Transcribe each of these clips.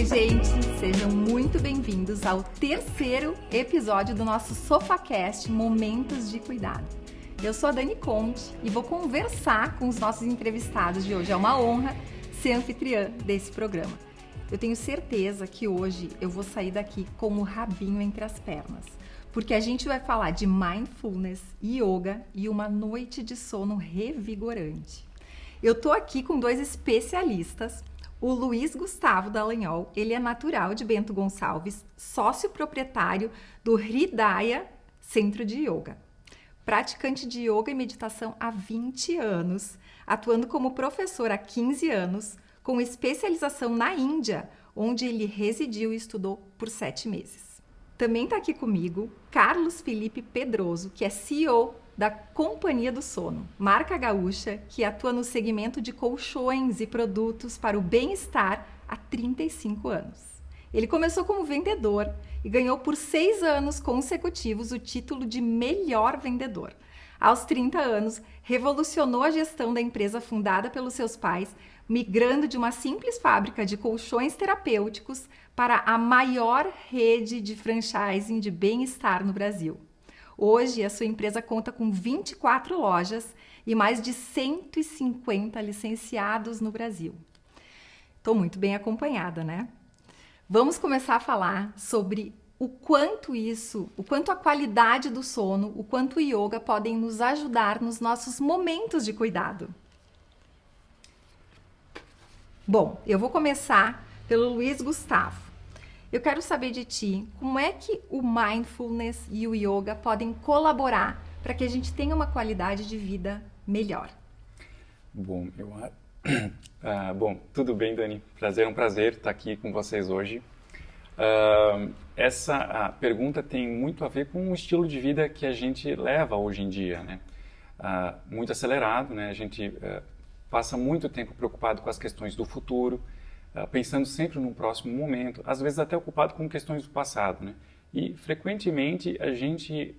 Oi, gente! Sejam muito bem-vindos ao terceiro episódio do nosso SofaCast Momentos de Cuidado. Eu sou a Dani Conte e vou conversar com os nossos entrevistados de hoje. É uma honra ser anfitriã desse programa. Eu tenho certeza que hoje eu vou sair daqui com o rabinho entre as pernas, porque a gente vai falar de mindfulness, yoga e uma noite de sono revigorante. Eu tô aqui com dois especialistas. O Luiz Gustavo Dallagnol, ele é natural de Bento Gonçalves, sócio proprietário do Hridaya Centro de Yoga. Praticante de yoga e meditação há 20 anos, atuando como professor há 15 anos, com especialização na Índia, onde ele residiu e estudou por 7 meses. Também está aqui comigo Carlos Felipe Pedroso, que é CEO da Companhia do Sono, marca gaúcha que atua no segmento de colchões e produtos para o bem-estar há 35 anos. Ele começou como vendedor e ganhou por 6 anos consecutivos o título de melhor vendedor. Aos 30 anos, revolucionou a gestão da empresa fundada pelos seus pais, migrando de uma simples fábrica de colchões terapêuticos para a maior rede de franchising de bem-estar no Brasil. Hoje, a sua empresa conta com 24 lojas e mais de 150 licenciados no Brasil. Estou muito bem acompanhada, né? Vamos começar a falar sobre o quanto a qualidade do sono, o quanto o yoga podem nos ajudar nos nossos momentos de cuidado. Bom, eu vou começar pelo Luiz Gustavo. Eu quero saber de ti, como é que o mindfulness e o yoga podem colaborar para que a gente tenha uma qualidade de vida melhor? Bom, tudo bem, Dani? É um prazer estar aqui com vocês hoje. Essa pergunta tem muito a ver com o estilo de vida que a gente leva hoje em dia, né? Muito acelerado, né? A gente passa muito tempo preocupado com as questões do futuro, pensando sempre no próximo momento, às vezes até ocupado com questões do passado, né? E frequentemente a gente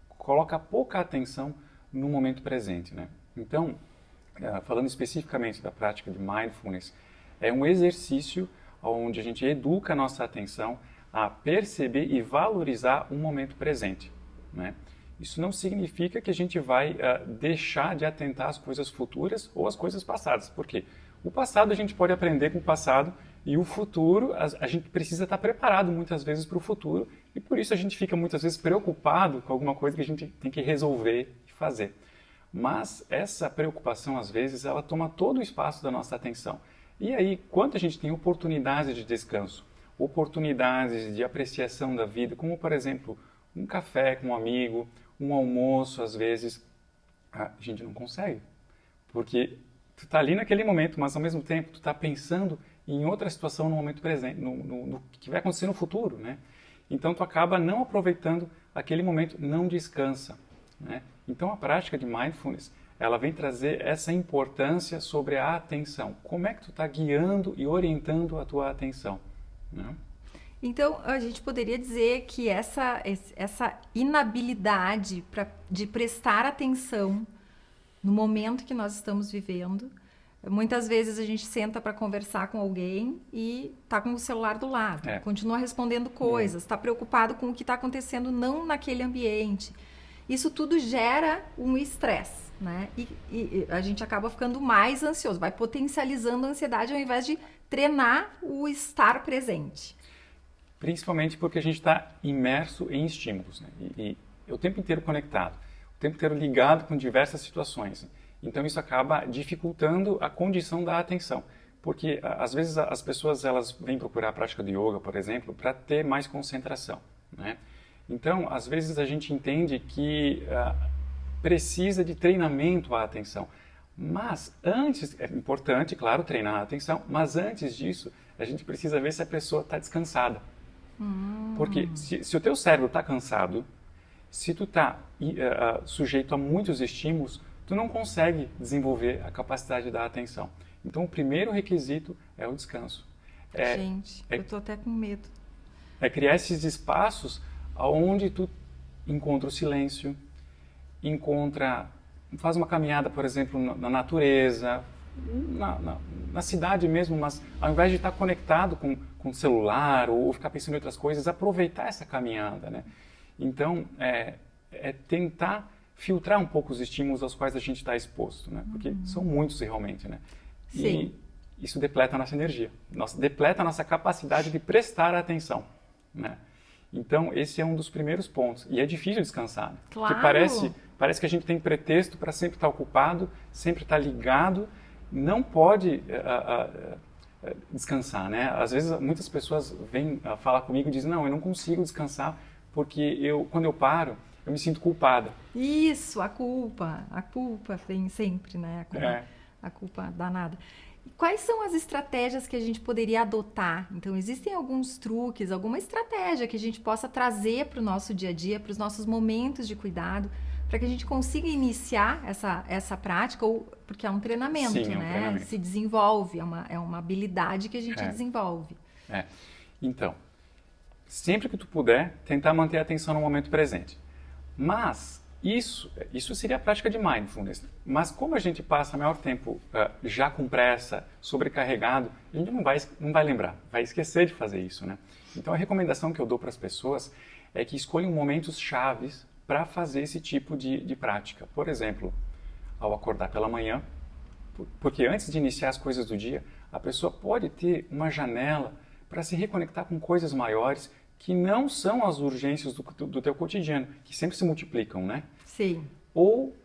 coloca pouca atenção no momento presente, né? Então, falando especificamente da prática de mindfulness, é um exercício onde a gente educa a nossa atenção a perceber e valorizar o momento presente, né? Isso não significa que a gente vai deixar de atentar às coisas futuras ou às coisas passadas. Por quê? O passado a gente pode aprender com o passado e o futuro a gente precisa estar preparado muitas vezes para o futuro e por isso a gente fica muitas vezes preocupado com alguma coisa que a gente tem que resolver e fazer. Mas essa preocupação às vezes ela toma todo o espaço da nossa atenção. E aí, quando a gente tem oportunidades de descanso, oportunidades de apreciação da vida, como por exemplo um café com um amigo, um almoço às vezes, a gente não consegue, porque tu está ali naquele momento, mas ao mesmo tempo tu está pensando em outra situação no momento presente, no que vai acontecer no futuro, né? Então tu acaba não aproveitando aquele momento, não descansa, né? Então a prática de mindfulness, ela vem trazer essa importância sobre a atenção. Como é que tu está guiando e orientando a tua atenção, né? Então, a gente poderia dizer que essa inabilidade de prestar atenção no momento que nós estamos vivendo, muitas vezes a gente senta para conversar com alguém e está com o celular do lado, continua respondendo coisas, está preocupado com o que está acontecendo não naquele ambiente. Isso tudo gera um estresse, né? E a gente acaba ficando mais ansioso, vai potencializando a ansiedade ao invés de treinar o estar presente. Principalmente porque a gente está imerso em estímulos, né? E o tempo inteiro conectado, o tempo inteiro ligado com diversas situações. Então isso acaba dificultando a condição da atenção, porque às vezes as pessoas elas vêm procurar a prática de yoga, por exemplo, para ter mais concentração, né? Então às vezes a gente entende que precisa de treinamento à atenção, mas antes é importante, claro, treinar a atenção, mas antes disso a gente precisa ver se a pessoa está descansada. Porque se o teu cérebro está cansado, se tu está sujeito a muitos estímulos, tu não consegue desenvolver a capacidade da atenção. Então, o primeiro requisito é o descanso. Eu estou até com medo. É criar esses espaços onde tu encontra o silêncio, faz uma caminhada, por exemplo, na natureza, na cidade mesmo, mas ao invés de estar conectado com o celular ou ficar pensando em outras coisas, aproveitar essa caminhada, né? Então, é tentar filtrar um pouco os estímulos aos quais a gente está exposto, né? Porque são muitos realmente, né? Sim. E isso depleta a nossa energia, depleta a nossa capacidade de prestar atenção, né? Então, esse é um dos primeiros pontos. E é difícil descansar, né? Claro. Porque parece que a gente tem pretexto para sempre estar ocupado, sempre estar ligado, não pode descansar, né? Às vezes, muitas pessoas vêm falar comigo e dizem, não, eu não consigo descansar porque quando eu paro, eu me sinto culpada. Isso, a culpa vem sempre, né? A culpa danada. Quais são as estratégias que a gente poderia adotar? Então, existem alguns truques, alguma estratégia que a gente possa trazer para o nosso dia a dia, para os nossos momentos de cuidado, para que a gente consiga iniciar essa prática, ou porque é um treinamento, Sim, né? um treinamento. Se desenvolve, é uma habilidade que a gente desenvolve. Então, sempre que tu puder, tentar manter a atenção no momento presente. Mas isso seria a prática de mindfulness. Mas como a gente passa maior tempo já com pressa, sobrecarregado, a gente não vai lembrar, vai esquecer de fazer isso, né? Então a recomendação que eu dou para as pessoas é que escolham momentos chaves para fazer esse tipo de prática. Por exemplo, ao acordar pela manhã, porque antes de iniciar as coisas do dia, a pessoa pode ter uma janela para se reconectar com coisas maiores que não são as urgências do teu cotidiano, que sempre se multiplicam, né? Sim. Ou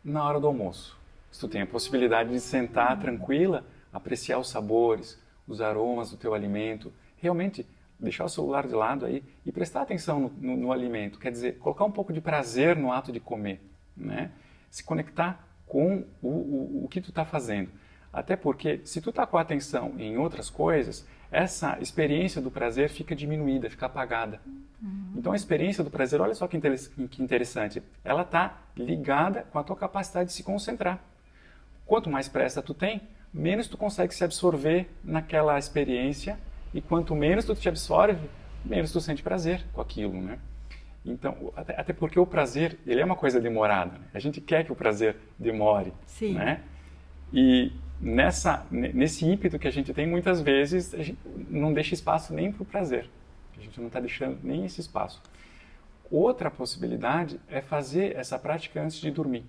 na hora do almoço. Se tu tem a possibilidade de sentar tranquila, apreciar os sabores, os aromas do teu alimento, realmente deixar o celular de lado aí e prestar atenção no alimento. Quer dizer, colocar um pouco de prazer no ato de comer, né? Se conectar com o que tu está fazendo. Até porque, se tu está com a atenção em outras coisas, essa experiência do prazer fica diminuída, fica apagada. Então, a experiência do prazer, olha só que interessante, ela está ligada com a tua capacidade de se concentrar. Quanto mais pressa tu tem, menos tu consegue se absorver naquela experiência, e quanto menos tu te absorve, menos tu sente prazer com aquilo, né? Então, até porque o prazer, ele é uma coisa demorada, né? A gente quer que o prazer demore, Sim. né? E nesse ímpeto que a gente tem, muitas vezes, a gente não deixa espaço nem para o prazer. A gente não está deixando nem esse espaço. Outra possibilidade é fazer essa prática antes de dormir,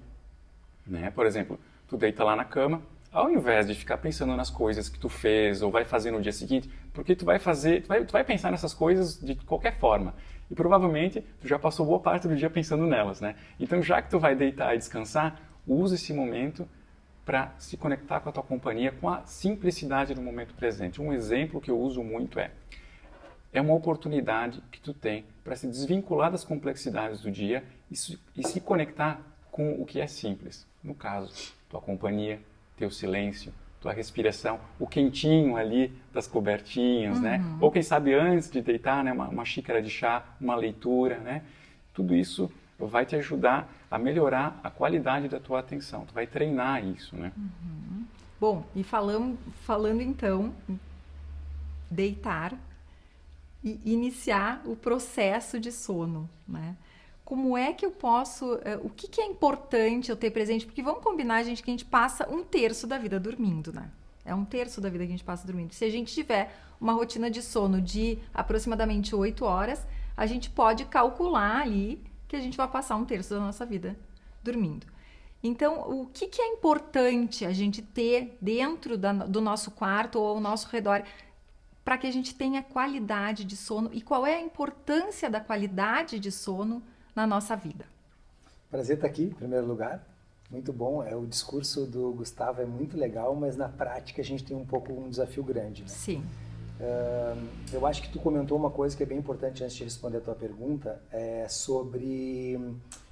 né? Por exemplo, tu deita lá na cama, ao invés de ficar pensando nas coisas que tu fez ou vai fazer no dia seguinte, porque tu vai pensar nessas coisas de qualquer forma. E provavelmente tu já passou boa parte do dia pensando nelas, né? Então, já que tu vai deitar e descansar, usa esse momento para se conectar com a tua companhia, com a simplicidade do momento presente. Um exemplo que eu uso muito é uma oportunidade que tu tem para se desvincular das complexidades do dia e se conectar com o que é simples. No caso, tua companhia, teu silêncio, tua respiração, o quentinho ali das cobertinhas, né? Ou quem sabe antes de deitar, né? Uma xícara de chá, uma leitura, né? Tudo isso vai te ajudar a melhorar a qualidade da tua atenção. Tu vai treinar isso, né? Bom, e falando então, deitar e iniciar o processo de sono, né? Como é que eu posso... o que é importante eu ter presente? Porque vamos combinar, gente, que a gente passa 1/3 da vida dormindo, né? É 1/3 da vida que a gente passa dormindo. Se a gente tiver uma rotina de sono de aproximadamente 8 horas, a gente pode calcular ali que a gente vai passar 1/3 da nossa vida dormindo. Então, o que é importante a gente ter dentro do nosso quarto ou ao nosso redor para que a gente tenha qualidade de sono? E qual é a importância da qualidade de sono na nossa vida? Prazer estar aqui, em primeiro lugar. Muito bom. O discurso do Gustavo é muito legal, mas na prática a gente tem um desafio grande, né? Sim. Eu acho que tu comentou uma coisa que é bem importante antes de responder a tua pergunta, sobre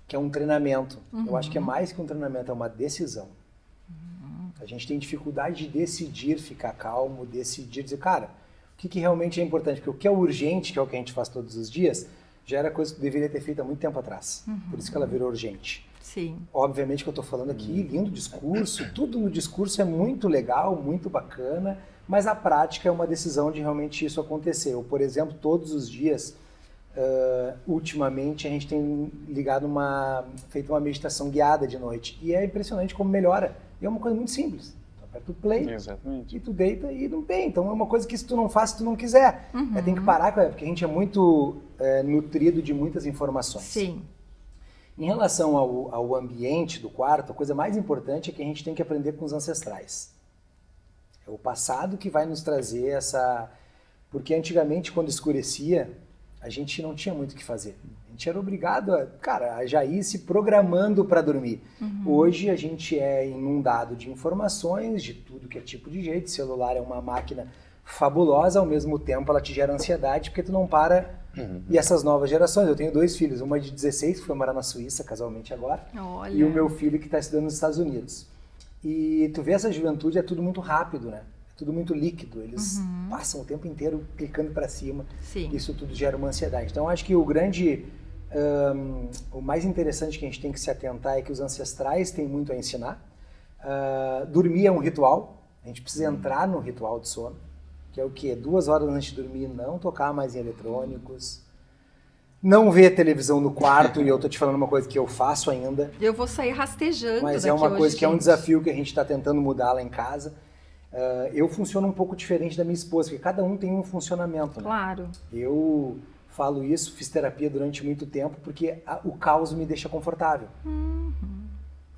que é um treinamento. Eu acho que é mais que um treinamento, é uma decisão. A gente tem dificuldade de decidir ficar calmo, decidir dizer, cara, o que realmente é importante? Porque o que é urgente, que é o que a gente faz todos os dias, já era coisa que deveria ter feito há muito tempo atrás. Por isso que ela virou urgente. Sim. Obviamente que eu estou falando aqui, lindo discurso, tudo no discurso é muito legal, muito bacana, mas a prática é uma decisão de realmente isso acontecer. Eu, por exemplo, todos os dias, ultimamente, a gente tem feito uma meditação guiada de noite. E é impressionante como melhora. E é uma coisa muito simples. aperta o play. Exatamente. E tu deita e não tem. Então é uma coisa que se tu não faz, se tu não quiser. Tem que parar com ela, porque a gente é muito nutrido de muitas informações. Sim. Em relação ao ambiente do quarto, a coisa mais importante é que a gente tem que aprender com os ancestrais. É o passado que vai nos trazer essa... Porque antigamente, quando escurecia, a gente não tinha muito o que fazer. A gente era obrigado a já ir se programando para dormir. Hoje a gente é inundado de informações, de tudo que é tipo de jeito. O celular é uma máquina fabulosa, ao mesmo tempo ela te gera ansiedade, porque tu não para... E essas novas gerações, eu tenho 2 filhos, uma de 16 que foi morar na Suíça, casualmente agora, Olha. E o meu filho que está estudando nos Estados Unidos. E tu vê essa juventude, é tudo muito rápido, né? É tudo muito líquido, eles passam o tempo inteiro clicando para cima. Sim. Isso tudo gera uma ansiedade. Então, eu acho que o mais interessante que a gente tem que se atentar é que os ancestrais têm muito a ensinar. Dormir é um ritual, a gente precisa entrar no ritual de sono. Que é o quê? 2 horas antes de dormir, não tocar mais em eletrônicos, não ver televisão no quarto, e eu tô te falando uma coisa que eu faço ainda. Eu vou sair rastejando mas daqui é uma hoje, coisa que é um gente. desafio que a gente está tentando mudar lá em casa. Eu funciono um pouco diferente da minha esposa, porque cada um tem um funcionamento. Né? Claro. Eu falo isso, fiz terapia durante muito tempo, porque o caos me deixa confortável.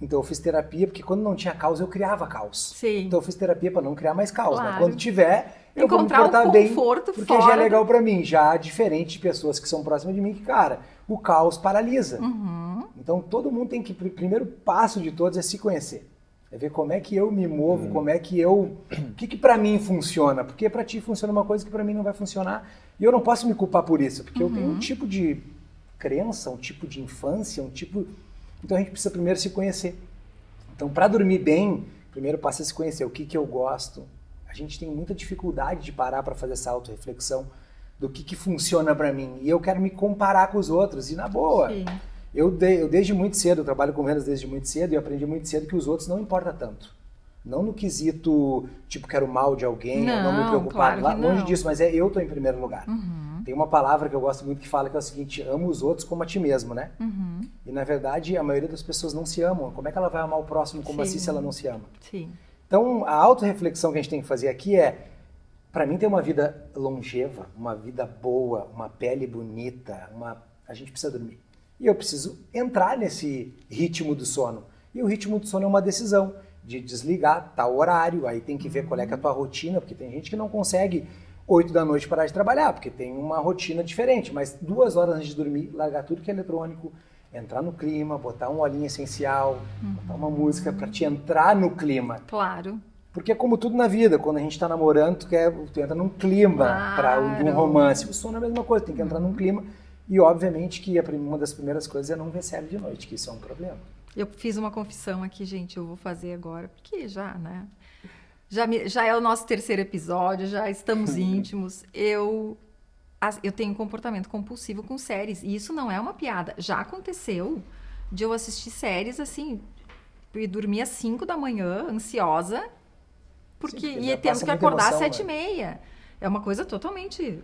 Então eu fiz terapia porque quando não tinha caos eu criava caos. Sim. Então eu fiz terapia para não criar mais caos. Claro. Né? Quando tiver, eu vou me Encontrar portar um bem, conforto porque fora já é legal para mim. Já diferente de pessoas que são próximas de mim, que, cara, o caos paralisa. Então todo mundo tem que, o primeiro passo de todos é se conhecer. É ver como é que eu me movo, como é que eu... O que para mim funciona? Porque para ti funciona uma coisa que para mim não vai funcionar. E eu não posso me culpar por isso, porque eu tenho um tipo de crença, um tipo de infância, um tipo... Então a gente precisa primeiro se conhecer. Então, para dormir bem, primeiro passo é se conhecer o que eu gosto. A gente tem muita dificuldade de parar para fazer essa autorreflexão do que funciona para mim. E eu quero me comparar com os outros. E na boa, Sim. eu desde muito cedo, eu trabalho com vendas desde muito cedo e eu aprendi muito cedo que os outros não importa tanto. Não no quesito, tipo, quero mal de alguém, ou não me preocupar. Claro que longe não. disso, mas eu tô em primeiro lugar. Tem uma palavra que eu gosto muito que fala que é o seguinte, ama os outros como a ti mesmo, né? E na verdade a maioria das pessoas não se amam. Como é que ela vai amar o próximo como assim se ela não se ama? Sim. Então a autorreflexão que a gente tem que fazer aqui é, para mim ter uma vida longeva, uma vida boa, uma pele bonita, a gente precisa dormir. E eu preciso entrar nesse ritmo do sono. E o ritmo do sono é uma decisão de desligar tal horário, aí tem que ver qual é que é a tua rotina, porque tem gente que não consegue 8 da noite parar de trabalhar, porque tem uma rotina diferente, mas 2 horas antes de dormir, largar tudo que é eletrônico, entrar no clima, botar um olhinho essencial, botar uma música para te entrar no clima. Claro. Porque é como tudo na vida, quando a gente está namorando, tu entra num clima para um romance. O sono é a mesma coisa, tem que entrar num clima. E obviamente que uma das primeiras coisas é não ver série de noite, que isso é um problema. Eu fiz uma confissão aqui, gente, eu vou fazer agora, porque já, né? Já é o nosso 3º episódio, já estamos íntimos. Eu tenho um comportamento compulsivo com séries, e isso não é uma piada. Já aconteceu de eu assistir séries, assim, e dormir às 5 da manhã, ansiosa, porque ia tendo que acordar às 7h30. É uma coisa totalmente...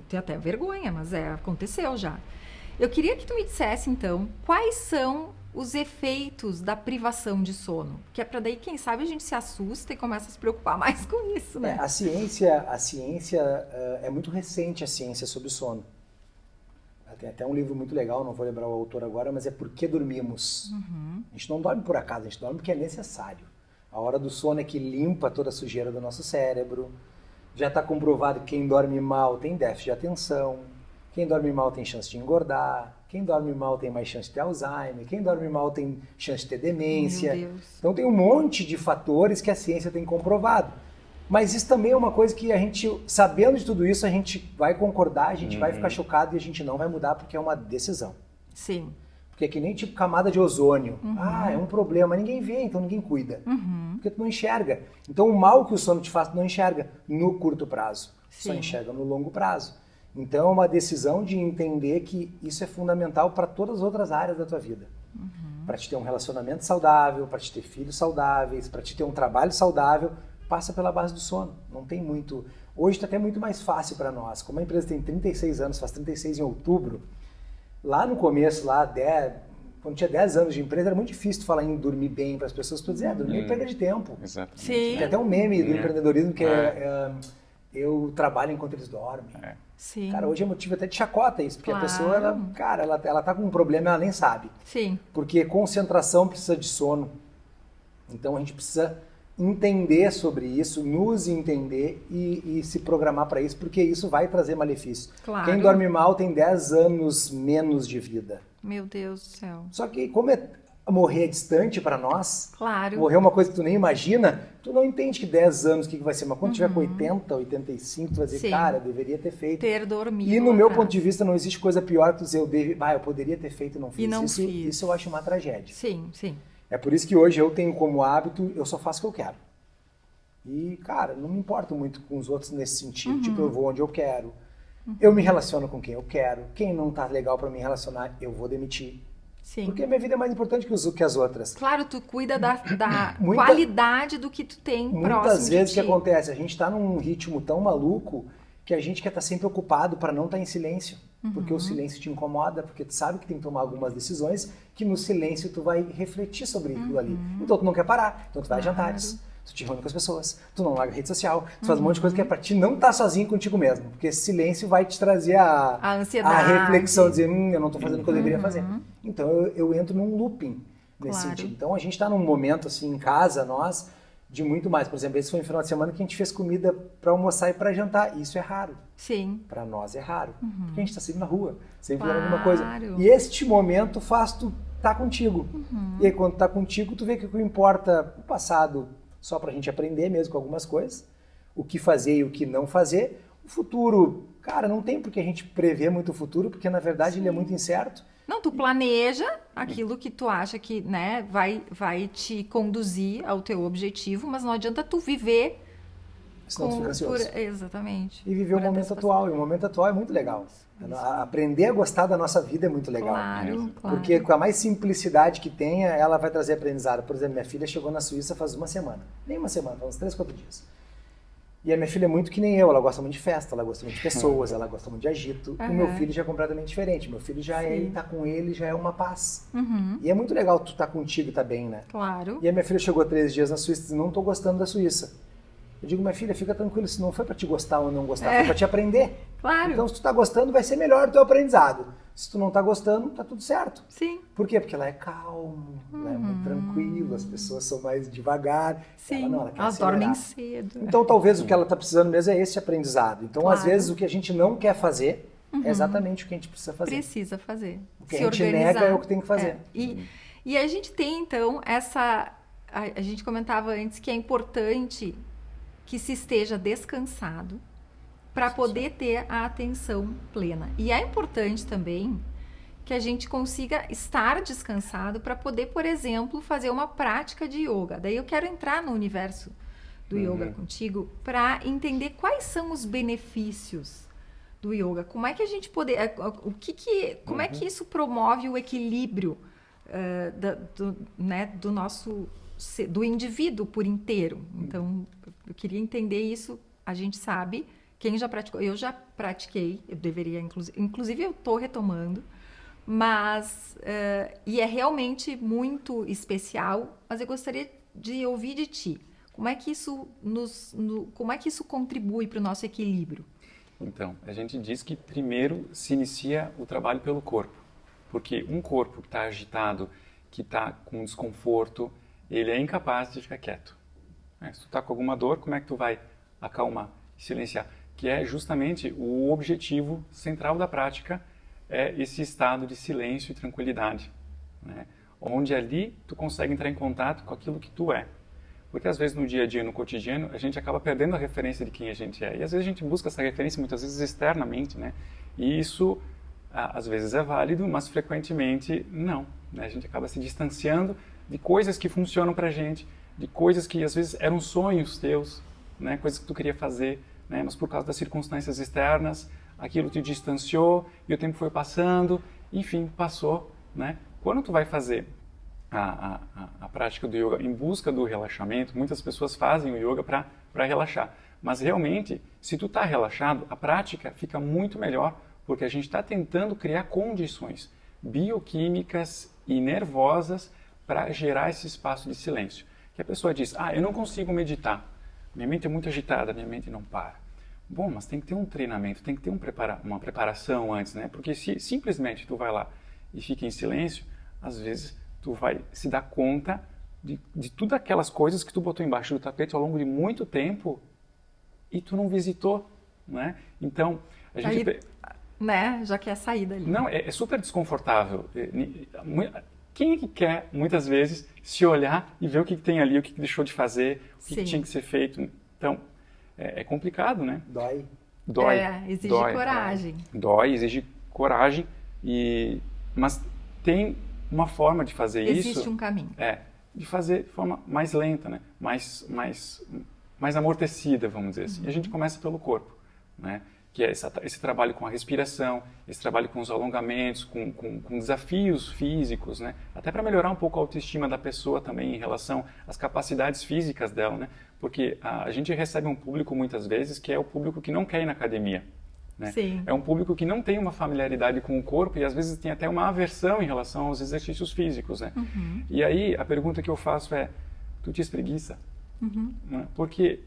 Tenho até vergonha, mas aconteceu já. Eu queria que tu me dissesse, então, quais são os efeitos da privação de sono? Que é para daí, quem sabe, a gente se assusta e começa a se preocupar mais com isso, né? A ciência é muito recente, a ciência sobre o sono. Tem até um livro muito legal, não vou lembrar o autor agora, mas é Por que Dormimos. A gente não dorme por acaso, a gente dorme porque é necessário. A hora do sono é que limpa toda a sujeira do nosso cérebro. Já está comprovado que quem dorme mal tem déficit de atenção, quem dorme mal tem chance de engordar, quem dorme mal tem mais chance de ter Alzheimer, quem dorme mal tem chance de ter demência. Meu Deus. Então tem um monte de fatores que a ciência tem comprovado. Mas isso também é uma coisa que a gente, sabendo de tudo isso, a gente vai concordar, a gente vai ficar chocado e a gente não vai mudar porque é uma decisão. Sim. Porque é que nem tipo camada de ozônio. É um problema, ninguém vê, então ninguém cuida. Porque tu não enxerga. Então o mal que o sono te faz, tu não enxerga no curto prazo. Só enxerga no longo prazo. Então é uma decisão de entender que isso é fundamental para todas as outras áreas da tua vida. Para te ter um relacionamento saudável, para te ter filhos saudáveis, para te ter um trabalho saudável, passa pela base do sono. Não tem muito... Hoje está até muito mais fácil para nós. Como a empresa tem 36 anos, faz 36 em outubro, lá no começo, lá quando tinha 10 anos de empresa, era muito difícil tu falar em dormir bem para as pessoas. Tu dizer, dormir é perda de tempo. Exatamente. Sim. Tem até um meme do empreendedorismo que eu trabalho enquanto eles dormem. Sim. Cara, hoje é motivo até de chacota isso, porque Claro. a pessoa, ela tá com um problema e ela nem sabe. Sim. Porque concentração precisa de sono. Então a gente precisa entender sobre isso, nos entender e se programar para isso, porque isso vai trazer malefício. Claro. Quem dorme mal tem 10 anos menos de vida. Meu Deus do céu. Só que como morrer é distante para nós, Claro. morrer é uma coisa que tu nem imagina, tu não entende que 10 anos o que vai ser. Mas quando tiver com 80, 85, tu vai dizer, Sim. cara, eu deveria ter feito. Ter dormido. E no meu atrás. ponto de vista não existe coisa pior que tu dizer, eu poderia ter feito e não fiz. E não isso, fiz. isso eu acho uma tragédia. Sim, sim. É por isso que hoje eu tenho como hábito, eu só faço o que eu quero. E, cara, não me importo muito com os outros nesse sentido. Tipo, eu vou onde eu quero. Eu me relaciono com quem eu quero. Quem não tá legal para me relacionar, eu vou demitir. Sim. Porque a minha vida é mais importante que as outras. Claro, tu cuida da qualidade do que tu tem próximo Muitas vezes o de que ti. acontece? A gente tá num ritmo tão maluco que a gente quer estar sempre ocupado para não estar em silêncio. Porque o silêncio te incomoda, porque tu sabe que tem que tomar algumas decisões que no silêncio tu vai refletir sobre aquilo ali. Então tu não quer parar, então tu vai a jantares, tu te reúne com as pessoas, tu não larga a rede social, tu faz um monte de coisa que é pra ti não estar sozinho contigo mesmo. Porque esse silêncio vai te trazer A ansiedade. a reflexão, dizer, eu não tô fazendo o que eu deveria fazer. Então eu entro num looping nesse Claro. sentido. Então a gente tá num momento assim em casa, nós, de muito mais. Por exemplo, esse foi um final de semana que a gente fez comida para almoçar e para jantar. E isso é raro. Sim. Para nós é raro. Porque a gente está sempre na rua, sempre Claro. fazendo alguma coisa. E este momento faz tu tá contigo. E aí quando tá contigo, tu vê que o que importa o passado só pra gente aprender mesmo com algumas coisas, o que fazer e o que não fazer. O futuro, cara, não tem porque a gente prever muito o futuro, porque na verdade ele é muito incerto. Não, tu planeja aquilo que tu acha que, né, vai te conduzir ao teu objetivo, mas não adianta tu viver Senão tu fica ansioso. Exatamente. E viver o por momento antecipação. atual. E o momento atual é muito legal. Aprender a gostar da nossa vida é muito legal. Claro, claro. Porque com a mais simplicidade que tenha, ela vai trazer aprendizado. Por exemplo, minha filha chegou na Suíça faz uma semana. Nem uma semana, faz uns 3, 4 dias. E a minha filha é muito que nem eu. Ela gosta muito de festa, ela gosta muito de pessoas, ela gosta muito de agito. O meu filho já é completamente diferente. Meu filho já tá com ele, já é uma paz. E é muito legal tu tá contigo e tá bem, né? Claro. E a minha filha chegou 3 dias na Suíça e disse, não tô gostando da Suíça. Eu digo, minha filha, fica tranquila, se não foi pra te gostar ou não gostar, foi pra te aprender. Claro. Então, se tu tá gostando, vai ser melhor o teu aprendizado. Se tu não tá gostando, tá tudo certo. Sim. Por quê? Porque ela é calmo, ela é muito tranquila, as pessoas são mais devagar. Sim. Ela não, ela quer Elas acelerar. dormem cedo. Então, talvez o que ela tá precisando mesmo é esse aprendizado. Então, às Claro. vezes, o que a gente não quer fazer é exatamente o que a gente precisa fazer. Precisa fazer. O que Se a gente organizar. nega é o que tem que fazer. E a gente tem, então, a gente comentava antes que é importante que se esteja descansado para poder ter a atenção plena. E é importante também que a gente consiga estar descansado para poder, por exemplo, fazer uma prática de yoga. Daí eu quero entrar no universo do yoga contigo para entender quais são os benefícios do yoga. Como é que a gente poder, como é que isso promove o equilíbrio do nosso do indivíduo por inteiro. Então, eu queria entender isso. A gente sabe, quem já praticou, eu já pratiquei, eu deveria, inclusive eu estou retomando, mas, e é realmente muito especial, mas eu gostaria de ouvir de ti. Como é que isso como é que isso contribui para o nosso equilíbrio? Então, a gente diz que primeiro se inicia o trabalho pelo corpo, porque um corpo que está agitado, que está com desconforto, ele é incapaz de ficar quieto. Se tu está com alguma dor, como é que tu vai acalmar, silenciar? Que é justamente o objetivo central da prática, é esse estado de silêncio e tranquilidade, né? Onde ali tu consegue entrar em contato com aquilo que tu é. Porque às vezes no dia a dia, no cotidiano, a gente acaba perdendo a referência de quem a gente é. E às vezes a gente busca essa referência muitas vezes externamente, né? E isso às vezes é válido, mas frequentemente não, né? A gente acaba se distanciando de coisas que funcionam pra gente, de coisas que às vezes eram sonhos teus, né? Coisas que tu queria fazer, né? Mas por causa das circunstâncias externas, aquilo te distanciou e o tempo foi passando, enfim, passou, né? Quando tu vai fazer a prática do yoga em busca do relaxamento, muitas pessoas fazem o yoga para relaxar, mas realmente, se tu está relaxado, a prática fica muito melhor, porque a gente está tentando criar condições bioquímicas e nervosas para gerar esse espaço de silêncio. Que a pessoa diz, eu não consigo meditar, minha mente é muito agitada, minha mente não para. Bom, mas tem que ter um treinamento, tem que ter uma preparação antes, né? Porque se simplesmente tu vai lá e fica em silêncio, às vezes tu vai se dar conta de tudo aquelas coisas que tu botou embaixo do tapete ao longo de muito tempo e tu não visitou, né? Então, a gente... Aí, né? Já quer sair dali. Não, é super desconfortável. Quem é que quer, muitas vezes, se olhar e ver o que tem ali, o que deixou de fazer, o que tinha que ser feito? Então, é complicado, né? Dói. Exige coragem. Dói, exige coragem, mas tem uma forma de fazer isso... Existe um caminho. De fazer de forma mais lenta, né? mais amortecida, vamos dizer assim. E a gente começa pelo corpo, né? Que é esse trabalho com a respiração, esse trabalho com os alongamentos, com desafios físicos, né? Até para melhorar um pouco a autoestima da pessoa também em relação às capacidades físicas dela, né? Porque a gente recebe um público muitas vezes que é o público que não quer ir na academia. Né? Sim. É um público que não tem uma familiaridade com o corpo e às vezes tem até uma aversão em relação aos exercícios físicos, né? E aí a pergunta que eu faço é, tu te espreguiça? Né? Porque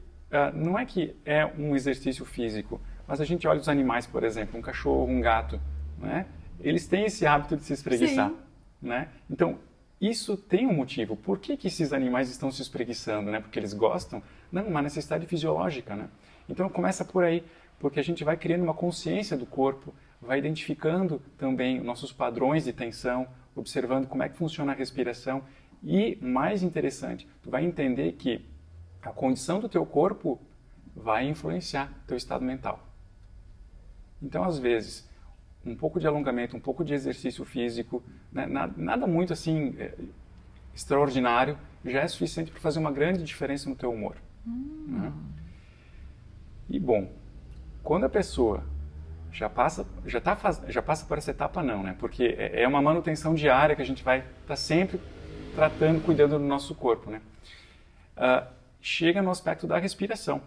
não é que é um exercício físico, mas a gente olha os animais, por exemplo, um cachorro, um gato, né? Eles têm esse hábito de se espreguiçar, né? Então, isso tem um motivo. Por que esses animais estão se espreguiçando, né? Porque eles gostam? Não, uma necessidade fisiológica, né? Então, começa por aí. Porque a gente vai criando uma consciência do corpo, vai identificando também nossos padrões de tensão, observando como é que funciona a respiração e, mais interessante, tu vai entender que a condição do teu corpo vai influenciar o teu estado mental. Então, às vezes, um pouco de alongamento, um pouco de exercício físico, né, nada muito assim extraordinário, já é suficiente para fazer uma grande diferença no teu humor. Né? E, bom, quando a pessoa já passa por essa etapa, não, né? Porque é uma manutenção diária que a gente vai estar sempre tratando, cuidando do nosso corpo, né? Chega no aspecto da respiração.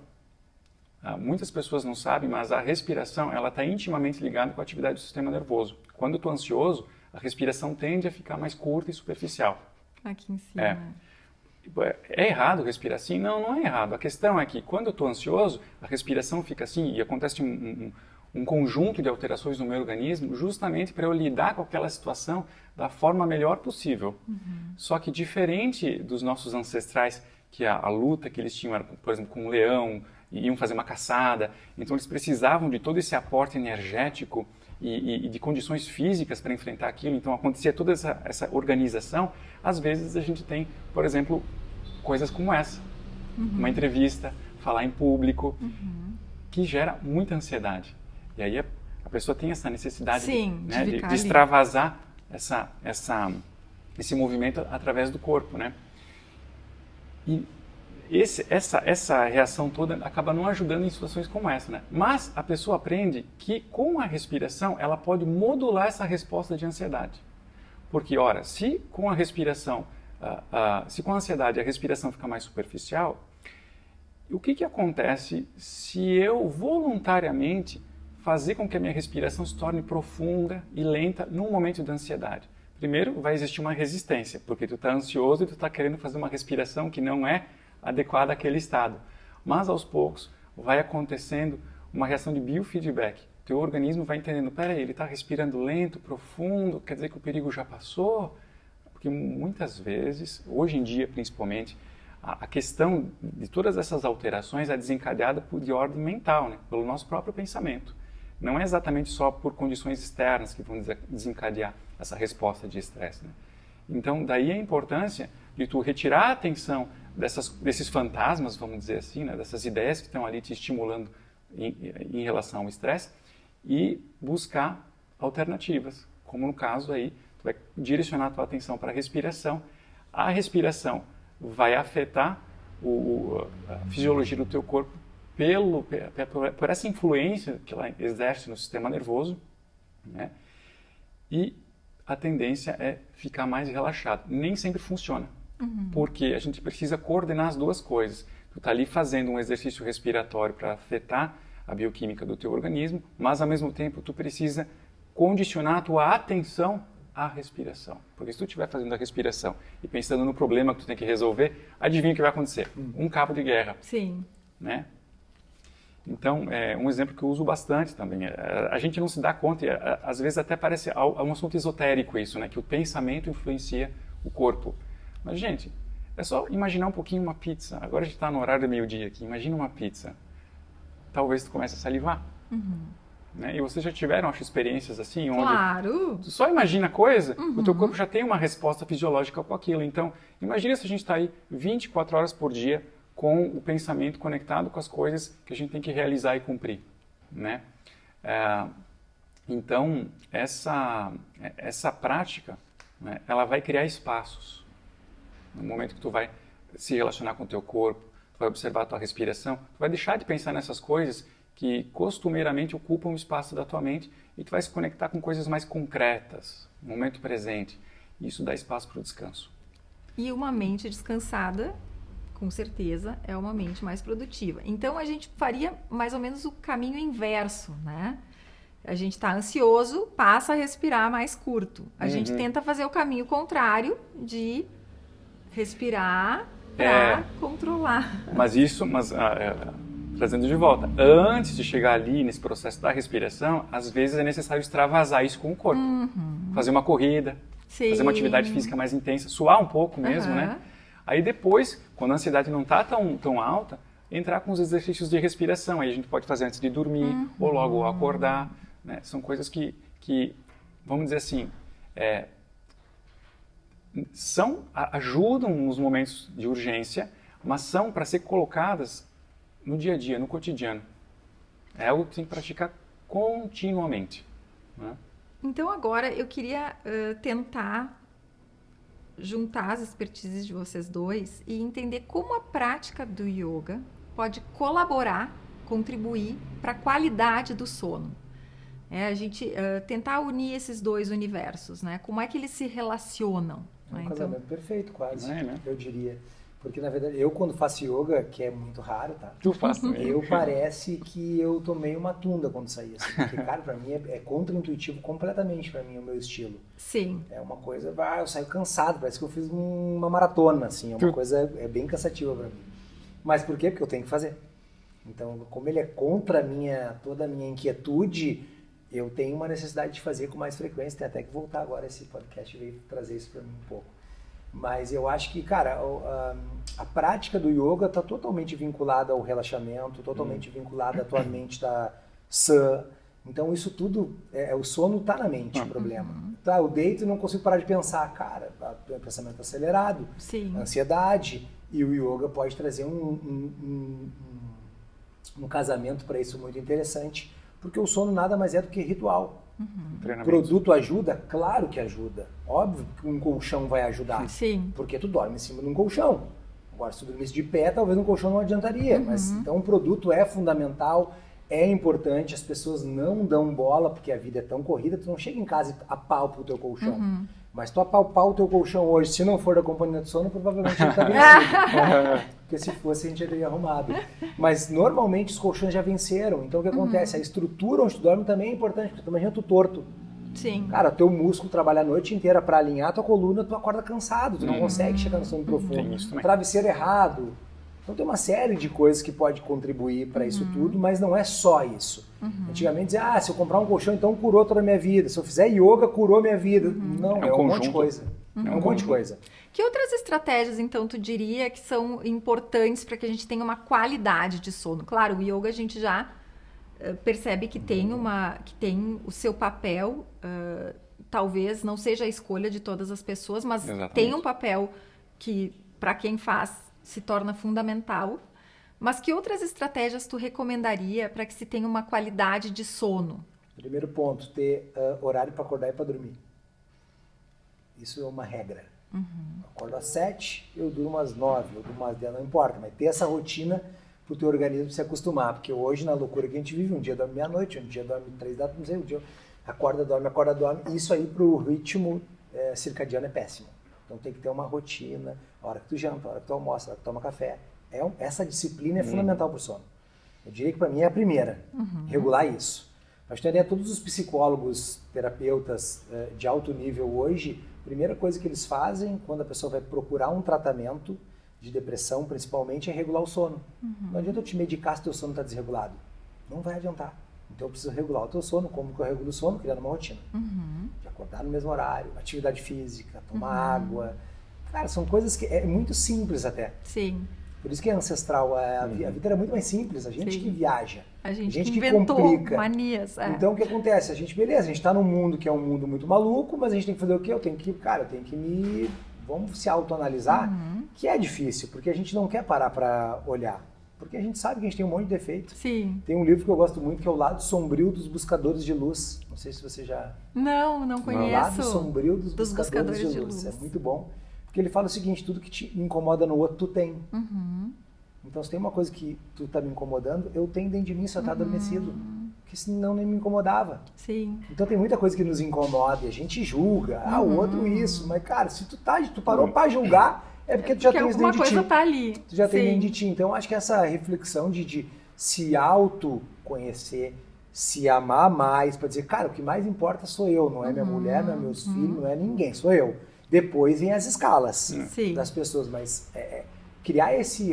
Muitas pessoas não sabem, mas a respiração ela está intimamente ligada com a atividade do sistema nervoso. Quando eu estou ansioso, a respiração tende a ficar mais curta e superficial. Aqui em cima. É errado respirar assim? Não, não é errado. A questão é que quando eu estou ansioso, a respiração fica assim e acontece um conjunto de alterações no meu organismo justamente para eu lidar com aquela situação da forma melhor possível. Só que diferente dos nossos ancestrais, que a luta que eles tinham era, por exemplo, com um leão, iam fazer uma caçada, então eles precisavam de todo esse aporte energético e de condições físicas para enfrentar aquilo, então acontecia toda essa organização. Às vezes a gente tem, por exemplo, coisas como essa, uma entrevista, falar em público, que gera muita ansiedade. E aí a pessoa tem essa necessidade de extravasar esse movimento através do corpo, né? E essa reação toda acaba não ajudando em situações como essa, né? Mas a pessoa aprende que com a respiração ela pode modular essa resposta de ansiedade. Porque, ora, se com a respiração, se com a ansiedade a respiração fica mais superficial, o que acontece se eu voluntariamente fazer com que a minha respiração se torne profunda e lenta num momento de ansiedade? Primeiro, vai existir uma resistência, porque tu está ansioso e tu está querendo fazer uma respiração que não é adequada àquele estado. Mas, aos poucos, vai acontecendo uma reação de biofeedback. Teu organismo vai entendendo, peraí, ele está respirando lento, profundo, quer dizer que o perigo já passou? Porque muitas vezes, hoje em dia principalmente, a questão de todas essas alterações é desencadeada de ordem mental, né? Pelo nosso próprio pensamento. Não é exatamente só por condições externas que vão desencadear essa resposta de estresse, né? Então, daí a importância de tu retirar a atenção desses fantasmas, vamos dizer assim, né? Dessas ideias que estão ali te estimulando em relação ao estresse e buscar alternativas, como no caso aí, tu vai direcionar a tua atenção para a respiração. A respiração vai afetar a fisiologia do teu corpo por essa influência que ela exerce no sistema nervoso, né? E a tendência é ficar mais relaxado. Nem sempre funciona, porque a gente precisa coordenar as duas coisas. Tu está ali fazendo um exercício respiratório para afetar a bioquímica do teu organismo, mas ao mesmo tempo tu precisa condicionar a tua atenção a respiração. Porque se tu estiver fazendo a respiração e pensando no problema que tu tem que resolver, adivinha o que vai acontecer? Um cabo de guerra. Sim. Né? Então, um exemplo que eu uso bastante também. A gente não se dá conta, e às vezes até parece um assunto esotérico isso, né? Que o pensamento influencia o corpo. Mas, gente, é só imaginar um pouquinho uma pizza. Agora a gente está no horário do meio-dia aqui. Imagina uma pizza. Talvez tu comece a salivar. Né? E vocês já tiveram, acho, experiências assim, onde Claro! tu só imagina coisa, o teu corpo já tem uma resposta fisiológica com aquilo. Então, imagina se a gente está aí 24 horas por dia com o pensamento conectado com as coisas que a gente tem que realizar e cumprir, né? Então, essa prática, né, ela vai criar espaços. No momento que tu vai se relacionar com o teu corpo, tu vai observar a tua respiração, tu vai deixar de pensar nessas coisas que costumeiramente ocupam o espaço da tua mente e tu vai se conectar com coisas mais concretas, no momento presente. Isso dá espaço para o descanso. E uma mente descansada, com certeza, é uma mente mais produtiva. Então, a gente faria mais ou menos o caminho inverso, né? A gente está ansioso, passa a respirar mais curto. A gente tenta fazer o caminho contrário de respirar para controlar. Trazendo de volta, antes de chegar ali nesse processo da respiração, às vezes é necessário extravasar isso com o corpo. Fazer uma corrida, fazer uma atividade física mais intensa, suar um pouco mesmo, né? Aí depois, quando a ansiedade não está tão alta, entrar com os exercícios de respiração. Aí a gente pode fazer antes de dormir, ou logo ao acordar. Né? São coisas que, vamos dizer assim, ajudam nos momentos de urgência, mas são para ser colocadas no dia a dia, no cotidiano. É algo que tem que praticar continuamente. Né? Então agora eu queria tentar juntar as expertises de vocês dois e entender como a prática do yoga pode colaborar, contribuir para a qualidade do sono. A gente tentar unir esses dois universos, né? Como é que eles se relacionam? É um casamento perfeito, quase, né? Eu diria. Porque, na verdade, eu quando faço yoga, que é muito raro, tá? Tu faz também. Parece que eu tomei uma tunda quando saí, assim. Porque, cara, pra mim é contra-intuitivo completamente, pra mim, o meu estilo. Sim. É uma coisa, eu saio cansado, parece que eu fiz uma maratona, assim. É uma coisa, bem cansativa pra mim. Mas por quê? Porque eu tenho que fazer. Então, como ele é contra toda a minha inquietude, eu tenho uma necessidade de fazer com mais frequência. Tem até que voltar agora, esse podcast veio trazer isso pra mim um pouco. Mas eu acho que, cara, a prática do yoga está totalmente vinculada ao relaxamento, totalmente vinculada à tua mente tá sã. Então isso tudo, o sono está na mente, o problema. Tá, eu deito e não consigo parar de pensar. Cara, o pensamento acelerado, ansiedade. E o yoga pode trazer um casamento para isso muito interessante, porque o sono nada mais é do que ritual. O produto ajuda? Claro que ajuda. Óbvio que um colchão vai ajudar. Sim. Porque tu dorme em cima de um colchão. Agora, se tu dormisse de pé, talvez um colchão não adiantaria. Mas então o produto é fundamental, é importante. As pessoas não dão bola, porque a vida é tão corrida, tu não chega em casa e apalpa o teu colchão. Mas tu apalpar o teu colchão hoje, se não for da companhia de sono, provavelmente ele está vencido. Porque se fosse, a gente já teria arrumado. Mas normalmente os colchões já venceram. Então o que acontece? A estrutura onde tu dorme também é importante. Porque tu imagina tu torto. Sim. Cara, teu músculo trabalha a noite inteira para alinhar a tua coluna, tu acorda cansado. Tu não consegue chegar no sono profundo. Travesseiro errado. Então tem uma série de coisas que pode contribuir para isso tudo, mas não é só isso. Antigamente dizia, se eu comprar um colchão, então curou toda a minha vida. Se eu fizer yoga, curou minha vida. Não, é um monte de coisa. É um monte de coisa. Que outras estratégias, então, tu diria que são importantes para que a gente tenha uma qualidade de sono? Claro, o yoga a gente já percebe que tem o seu papel, talvez não seja a escolha de todas as pessoas, mas tem um papel que, para quem faz, se torna fundamental. Mas que outras estratégias tu recomendaria para que se tenha uma qualidade de sono? Primeiro ponto, ter horário para acordar e para dormir. Isso é uma regra. Eu acordo às 7, eu durmo às 9, eu durmo às 10, não importa. Mas ter essa rotina para o teu organismo se acostumar. Porque hoje, na loucura que a gente vive, um dia dorme meia-noite, um dia dorme 3 da tarde, não sei, um dia acorda, dorme. Isso aí para o ritmo circadiano é péssimo. Então tem que ter uma rotina, a hora que tu janta, a hora que tu almoça, a hora que tu toma café. Essa disciplina é fundamental para o sono. Eu diria que para mim é a primeira, regular isso. Acho que todos os psicólogos, terapeutas de alto nível hoje, a primeira coisa que eles fazem quando a pessoa vai procurar um tratamento de depressão, principalmente, é regular o sono. Não adianta eu te medicar se teu sono está desregulado. Não vai adiantar. Então eu preciso regular o teu sono. Como que eu regulo o sono? Criando uma rotina. De acordar no mesmo horário, atividade física, tomar água. Cara, são coisas que é muito simples até. Sim. Por isso que é ancestral. A vida era muito mais simples. A gente que viaja. A gente que inventou complica. manias. Então o que acontece? A gente está num mundo que é um mundo muito maluco, mas a gente tem que fazer o quê? Eu tenho que vamos se autoanalisar, que é difícil, porque a gente não quer parar para olhar. Porque a gente sabe que a gente tem um monte de defeito. Sim. Tem um livro que eu gosto muito, que é O Lado Sombrio dos Buscadores de Luz. Não sei se você já... Não conheço. O Lado Sombrio dos Buscadores de Luz. É muito bom. Porque ele fala o seguinte, tudo que te incomoda no outro, tu tem. Então, se tem uma coisa que tu tá me incomodando, eu tenho dentro de mim, só tá adormecido. Porque senão nem me incomodava. Sim. Então tem muita coisa que nos incomoda e a gente julga. O outro isso. Mas, cara, se tu parou pra julgar, é porque tu já tem isso dentro de ti. Alguma coisa tá ali. Tu já tem dentro de ti. Então, acho que essa reflexão de se autoconhecer, se amar mais, pra dizer, cara, o que mais importa sou eu, não é minha mulher, não é meus filhos, não é ninguém, sou eu. Depois vem as escalas das pessoas, mas criar esse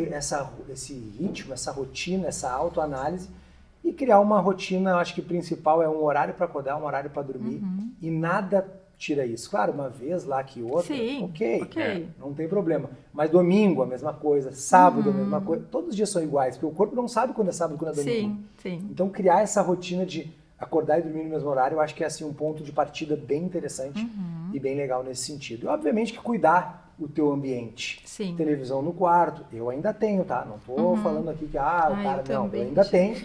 ritmo, essa rotina, essa autoanálise e criar uma rotina, acho que principal é um horário para acordar, um horário para dormir e nada tira isso. Claro, uma vez lá que outra, ok, não tem problema. Mas domingo a mesma coisa, sábado a mesma coisa, todos os dias são iguais, porque o corpo não sabe quando é sábado e quando é domingo. Sim. Então criar essa rotina de acordar e dormir no mesmo horário, eu acho que é assim um ponto de partida bem interessante e bem legal nesse sentido. E obviamente que cuidar o teu ambiente. Sim. Televisão no quarto, eu ainda tenho, tá? Não tô falando aqui que o cara não, eu ainda tenho.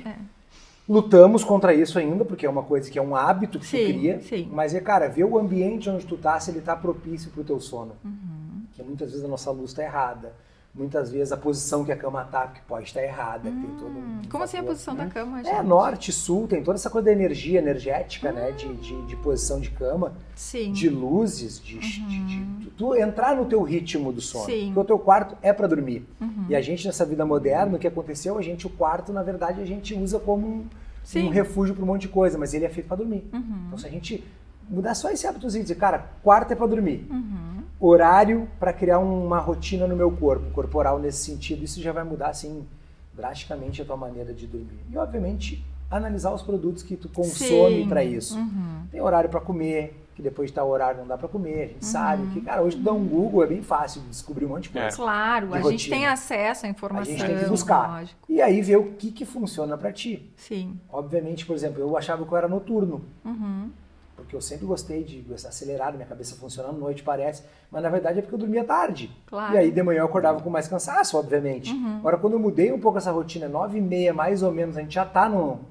Lutamos contra isso ainda, porque é uma coisa que é um hábito que tu cria. Mas cara, ver o ambiente onde tu tá, se ele tá propício pro teu sono. Porque muitas vezes a nossa luz tá errada. Muitas vezes a posição que a cama tá, que pode estar errada. Tem todo Como assim a posição da cama, gente? Norte, sul, tem toda essa coisa da energia energética, né? De posição de cama, de luzes, tu entrar no teu ritmo do sono. Porque o teu quarto é para dormir. E a gente, nessa vida moderna, o que aconteceu? O quarto, na verdade, a gente usa como um refúgio para um monte de coisa, mas ele é feito para dormir. Então, se a gente mudar só esse hábitozinho, dizer, cara, quarto é para dormir. Horário para criar uma rotina no meu corpo, corporal nesse sentido, isso já vai mudar, assim, drasticamente a tua maneira de dormir. E, obviamente, analisar os produtos que tu consome para isso. Tem horário para comer, que depois de tal horário não dá para comer, a gente sabe que, cara, hoje tu dá um Google, é bem fácil de descobrir um monte de coisa. Claro, a gente tem acesso à informação. A gente tem que buscar. Lógico. E aí ver o que funciona para ti. Sim. Obviamente, por exemplo, eu achava que eu era noturno. Porque eu sempre gostei de acelerar, minha cabeça funcionando à noite, parece. Mas, na verdade, é porque eu dormia tarde. Claro. E aí, de manhã, eu acordava com mais cansaço, obviamente. Agora, quando eu mudei um pouco essa rotina, 9h30, mais ou menos, a gente já tá no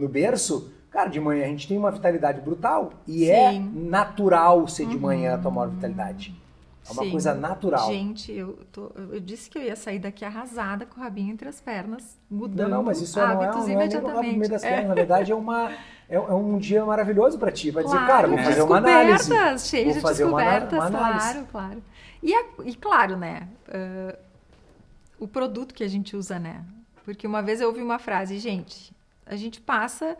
berço. Cara, de manhã a gente tem uma vitalidade brutal. E é natural ser de manhã a tua maior vitalidade. É uma coisa natural. Gente, eu disse que eu ia sair daqui arrasada com o rabinho entre as pernas, mudando não, mas isso hábitos não é nem o rabo no meio das pernas. Na verdade, é um dia maravilhoso para ti. Vai dizer, cara, vou fazer uma análise. Cheio de descobertas, uma análise. Claro. E claro, né, o produto que a gente usa, né? Porque uma vez eu ouvi uma frase, gente, a gente passa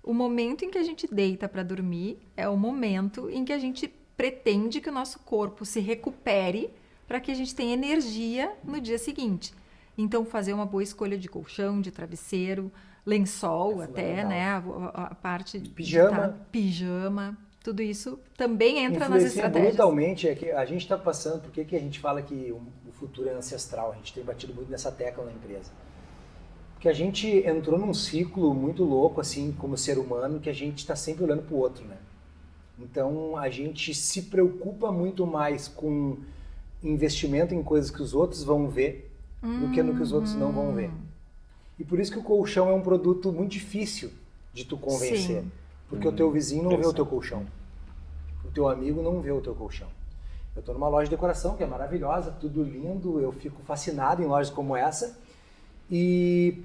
o momento em que a gente deita para dormir, é o momento em que a gente pretende que o nosso corpo se recupere para que a gente tenha energia no dia seguinte. Então, fazer uma boa escolha de colchão, de travesseiro, lençol até, né? A parte de pijama, tudo isso também entra nas estratégias. Brutalmente, é que a gente está passando, por que a gente fala que o futuro é ancestral? A gente tem batido muito nessa tecla na empresa. Porque a gente entrou num ciclo muito louco, assim, como ser humano, que a gente está sempre olhando para o outro, né? Então, a gente se preocupa muito mais com investimento em coisas que os outros vão ver do que no que os outros não vão ver. E por isso que o colchão é um produto muito difícil de tu convencer. Porque o teu vizinho não vê o teu colchão. O teu amigo não vê o teu colchão. Eu estou numa loja de decoração que é maravilhosa, tudo lindo, eu fico fascinado em lojas como essa. E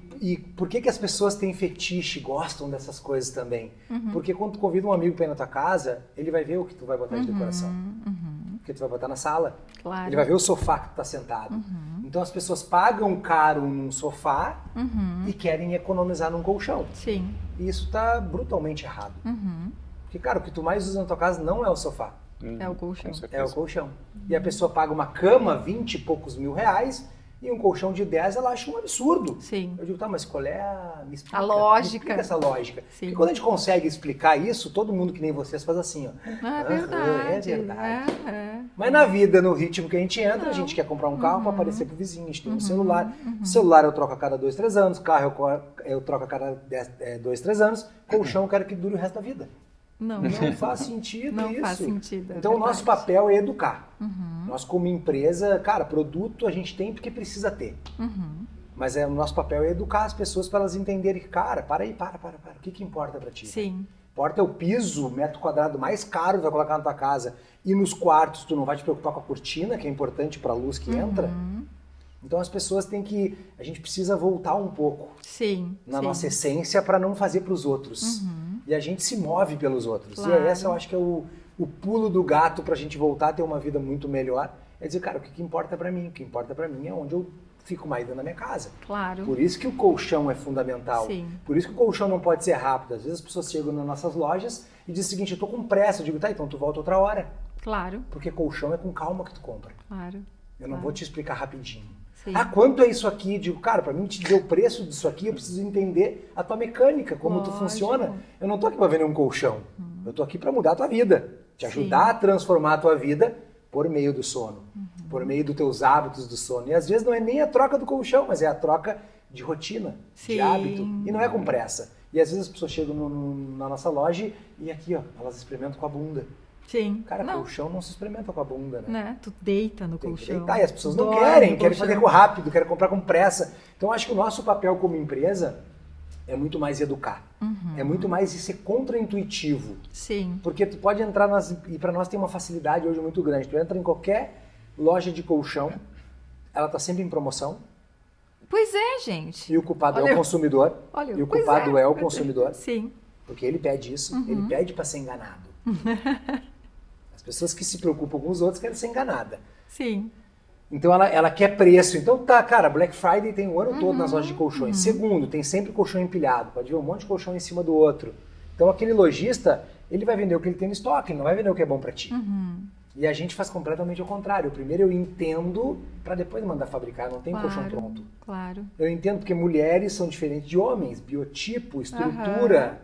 por que as pessoas têm fetiche, gostam dessas coisas também? Porque quando tu convida um amigo para ir na tua casa, ele vai ver o que tu vai botar de decoração. Porque tu vai botar na sala. Claro. Ele vai ver o sofá que tu tá sentado. Então as pessoas pagam caro num sofá e querem economizar num colchão. Sim. E isso tá brutalmente errado. Porque, cara, o que tu mais usa na tua casa não é o sofá. É o colchão. É o colchão. E a pessoa paga uma cama, 20 e poucos mil reais, e um colchão de 10 ela acha um absurdo. Sim. Eu digo, tá, mas qual é me explica, a lógica? Me explica essa lógica. Sim. Porque quando a gente consegue explicar isso, todo mundo que nem vocês faz assim, ó. É verdade. É verdade. É. Mas na vida, no ritmo que a gente entra, a gente quer comprar um carro para aparecer pro vizinho, a gente tem um celular. Celular eu troco a cada 2, 3 anos, carro eu troco a cada 2, 3 anos, colchão eu quero que dure o resto da vida. Não faz sentido não isso. Faz sentido, então o nosso papel é educar. Uhum. Nós como empresa, cara, produto a gente tem porque precisa ter. Uhum. Mas o nosso papel é educar as pessoas para elas entenderem que, cara, para. O que importa para ti? Sim. Importa é o piso, metro quadrado mais caro que vai colocar na tua casa. E nos quartos tu não vai te preocupar com a cortina, que é importante para a luz que entra. Então as pessoas têm que... A gente precisa voltar um pouco na nossa essência para não fazer para os outros. E a gente se move pelos outros. Claro. E essa eu acho que é o pulo do gato para a gente voltar a ter uma vida muito melhor. É dizer, cara, o que importa para mim? O que importa para mim é onde eu fico mais dentro da minha casa. Claro. Por isso que o colchão é fundamental. Sim. Por isso que o colchão não pode ser rápido. Às vezes as pessoas chegam nas nossas lojas e dizem o seguinte, eu tô com pressa. Eu digo, tá, então tu volta outra hora. Claro. Porque colchão é com calma que tu compra. Claro. Eu não vou te explicar rapidinho. Sim. Ah, quanto é isso aqui? Digo, cara, para mim te dizer o preço disso aqui, eu preciso entender a tua mecânica, como tu funciona. Eu não tô aqui para vender um colchão. Eu tô aqui para mudar a tua vida. Te ajudar a transformar a tua vida por meio do sono. Por meio dos teus hábitos do sono. E às vezes não é nem a troca do colchão, mas é a troca de rotina, de hábito. E não é com pressa. E às vezes as pessoas chegam na nossa loja e aqui, ó, elas experimentam com a bunda. Sim. Cara, colchão não se experimenta com a bunda, né? Tu deita no colchão. Deitar, e as pessoas não querem fazer com rápido, querem comprar com pressa. Então acho que o nosso papel como empresa é muito mais educar. É muito mais ser contraintuitivo. Sim. Porque tu pode entrar e para nós tem uma facilidade hoje muito grande. Tu entra em qualquer loja de colchão, ela tá sempre em promoção. Pois é, gente. E o culpado é o consumidor. Olha, e o culpado é o consumidor. Sim. Porque ele pede isso, ele pede para ser enganado. As pessoas que se preocupam com os outros querem ser enganadas. Sim. Então ela quer preço. Então tá, cara, Black Friday tem o ano todo nas lojas de colchões. Segundo, tem sempre colchão empilhado. Pode ver um monte de colchão em cima do outro. Então aquele lojista, ele vai vender o que ele tem no estoque, ele não vai vender o que é bom para ti. E a gente faz completamente ao contrário. Primeiro eu entendo para depois mandar fabricar, não tem colchão pronto. Claro. Eu entendo porque mulheres são diferentes de homens, biotipo, estrutura,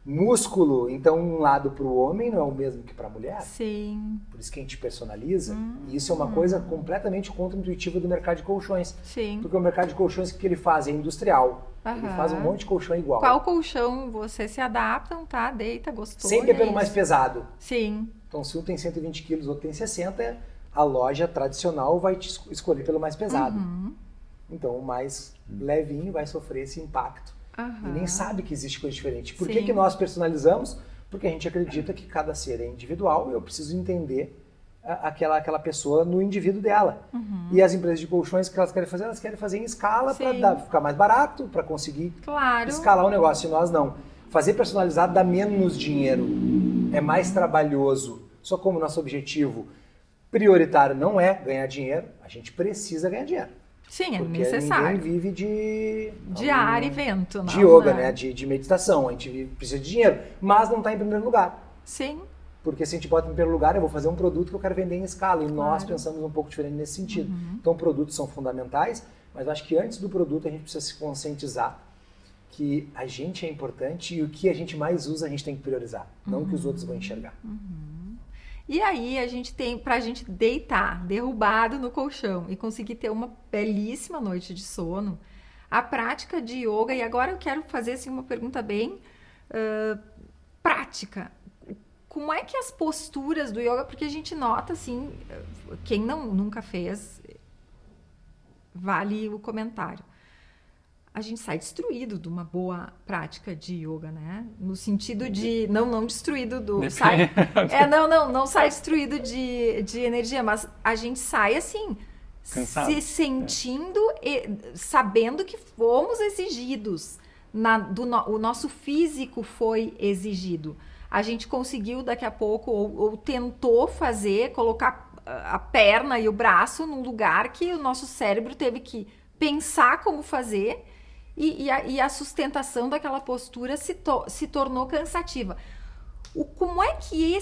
músculo. Então um lado para o homem não é o mesmo que para a mulher. Sim. Por isso que a gente personaliza. E isso é uma coisa completamente contra-intuitiva do mercado de colchões. Sim. Porque o mercado de colchões, o que ele faz? É industrial. Ele faz um monte de colchão igual. Qual colchão você se adapta, tá? Deita, gostou. Sempre é pelo mais pesado. Sim. Então, se um tem 120 quilos, o outro tem 60, a loja tradicional vai te escolher pelo mais pesado. Então, o mais levinho vai sofrer esse impacto. E nem sabe que existe coisa diferente. Por que nós personalizamos? Porque a gente acredita que cada ser é individual e eu preciso entender aquela pessoa no indivíduo dela. E as empresas de colchões, que elas querem fazer? Elas querem fazer em escala para ficar mais barato, para conseguir escalar o negócio. E nós não. Fazer personalizado dá menos dinheiro, é mais trabalhoso. Só como nosso objetivo prioritário não é ganhar dinheiro, a gente precisa ganhar dinheiro. Sim, é porque necessário. Ninguém vive de ar e vento, não. De yoga, né? De meditação. A gente precisa de dinheiro, mas não está em primeiro lugar. Sim. Porque se a gente bota em primeiro lugar, eu vou fazer um produto que eu quero vender em escala. E nós pensamos um pouco diferente nesse sentido. Então, produtos são fundamentais, mas eu acho que antes do produto a gente precisa se conscientizar que a gente é importante e o que a gente mais usa a gente tem que priorizar, não o que os outros vão enxergar. E aí a gente tem, pra gente deitar derrubado no colchão e conseguir ter uma belíssima noite de sono, a prática de yoga, e agora eu quero fazer assim, uma pergunta bem prática. Como é que as posturas do yoga, porque a gente nota assim, quem nunca fez, vale o comentário. A gente sai destruído de uma boa prática de yoga, né? No sentido de... Não destruído do... não sai destruído de energia, mas a gente sai assim, cansado, se sentindo, sabendo que fomos exigidos. O nosso físico foi exigido. A gente conseguiu daqui a pouco, ou tentou fazer, colocar a perna e o braço num lugar que o nosso cérebro teve que pensar como fazer e a sustentação daquela postura se tornou cansativa. Como é que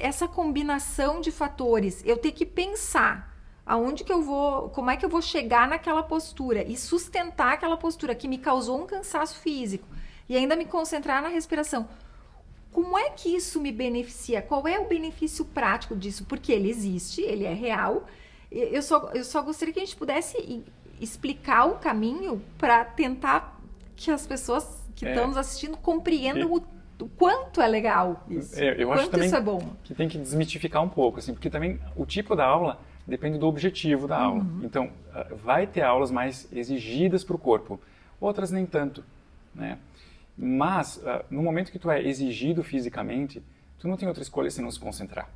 essa combinação de fatores, eu ter que pensar aonde que eu vou, como é que eu vou chegar naquela postura e sustentar aquela postura que me causou um cansaço físico e ainda me concentrar na respiração, como é que isso me beneficia? Qual é o benefício prático disso? Porque ele existe, ele é real. Eu só gostaria que a gente pudesse explicar o caminho para tentar que as pessoas que estão nos assistindo compreendam o quanto é legal isso. Eu acho também isso é bom. Que tem que desmistificar um pouco, assim, porque também o tipo da aula depende do objetivo da aula. Então, vai ter aulas mais exigidas para o corpo, outras nem tanto, né? Mas, no momento que tu é exigido fisicamente, tu não tem outra escolha senão se concentrar.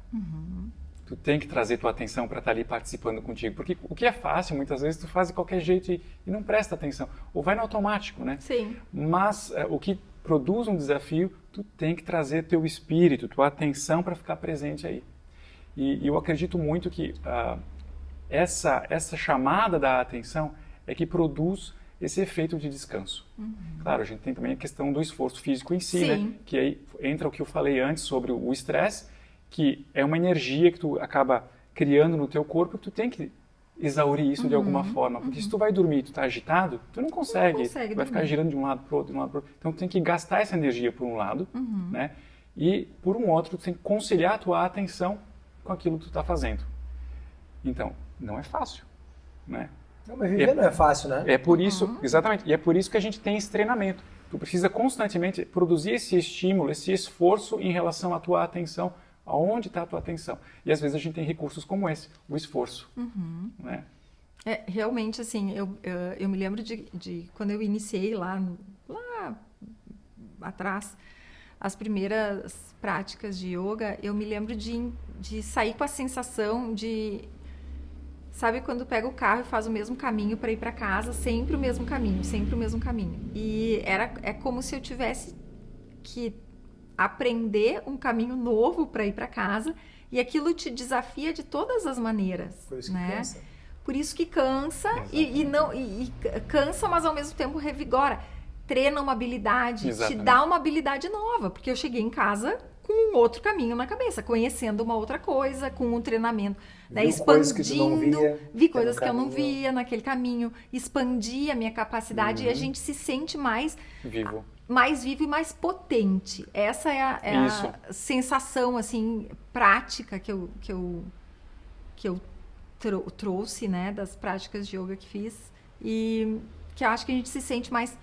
Tu tem que trazer tua atenção para estar ali participando contigo. Porque o que é fácil, muitas vezes, tu faz de qualquer jeito e não presta atenção. Ou vai no automático, né? Sim. Mas o que produz um desafio, tu tem que trazer teu espírito, tua atenção para ficar presente aí. E eu acredito muito que essa chamada da atenção é que produz esse efeito de descanso. Claro, a gente tem também a questão do esforço físico em si, né? Que aí entra o que eu falei antes sobre o estresse, que é uma energia que tu acaba criando no teu corpo e tu tem que exaurir isso de alguma forma. Porque se tu vai dormir e tu tá agitado, tu não consegue vai ficar girando de um lado para o outro, de um lado para o outro. Então tu tem que gastar essa energia por um lado, né? E por um outro tu tem que conciliar a tua atenção com aquilo que tu está fazendo. Então, não é fácil, né? Não, mas viver não é fácil, né? É por isso, exatamente, e é por isso que a gente tem esse treinamento. Tu precisa constantemente produzir esse estímulo, esse esforço em relação à tua atenção. Aonde está a tua atenção? E às vezes a gente tem recursos como esse, o esforço. Né? Realmente, assim, eu me lembro de quando eu iniciei lá atrás, as primeiras práticas de yoga, eu me lembro de sair com a sensação de... Sabe quando pega o carro e faz o mesmo caminho para ir para casa? Sempre o mesmo caminho, sempre o mesmo caminho. E é como se eu tivesse que aprender um caminho novo para ir para casa, e aquilo te desafia de todas as maneiras. Por isso que né? cansa. Por isso que cansa e cansa, mas ao mesmo tempo revigora. Treina uma habilidade, te dá uma habilidade nova, porque eu cheguei em casa com um outro caminho na cabeça, conhecendo uma outra coisa, com um treinamento, né? Expandindo, vi coisas que eu não via naquele caminho, expandi a minha capacidade e a gente se sente mais vivo e mais potente. Essa é a sensação assim prática que eu trouxe, né, das práticas de yoga que fiz, e que eu acho que a gente se sente mais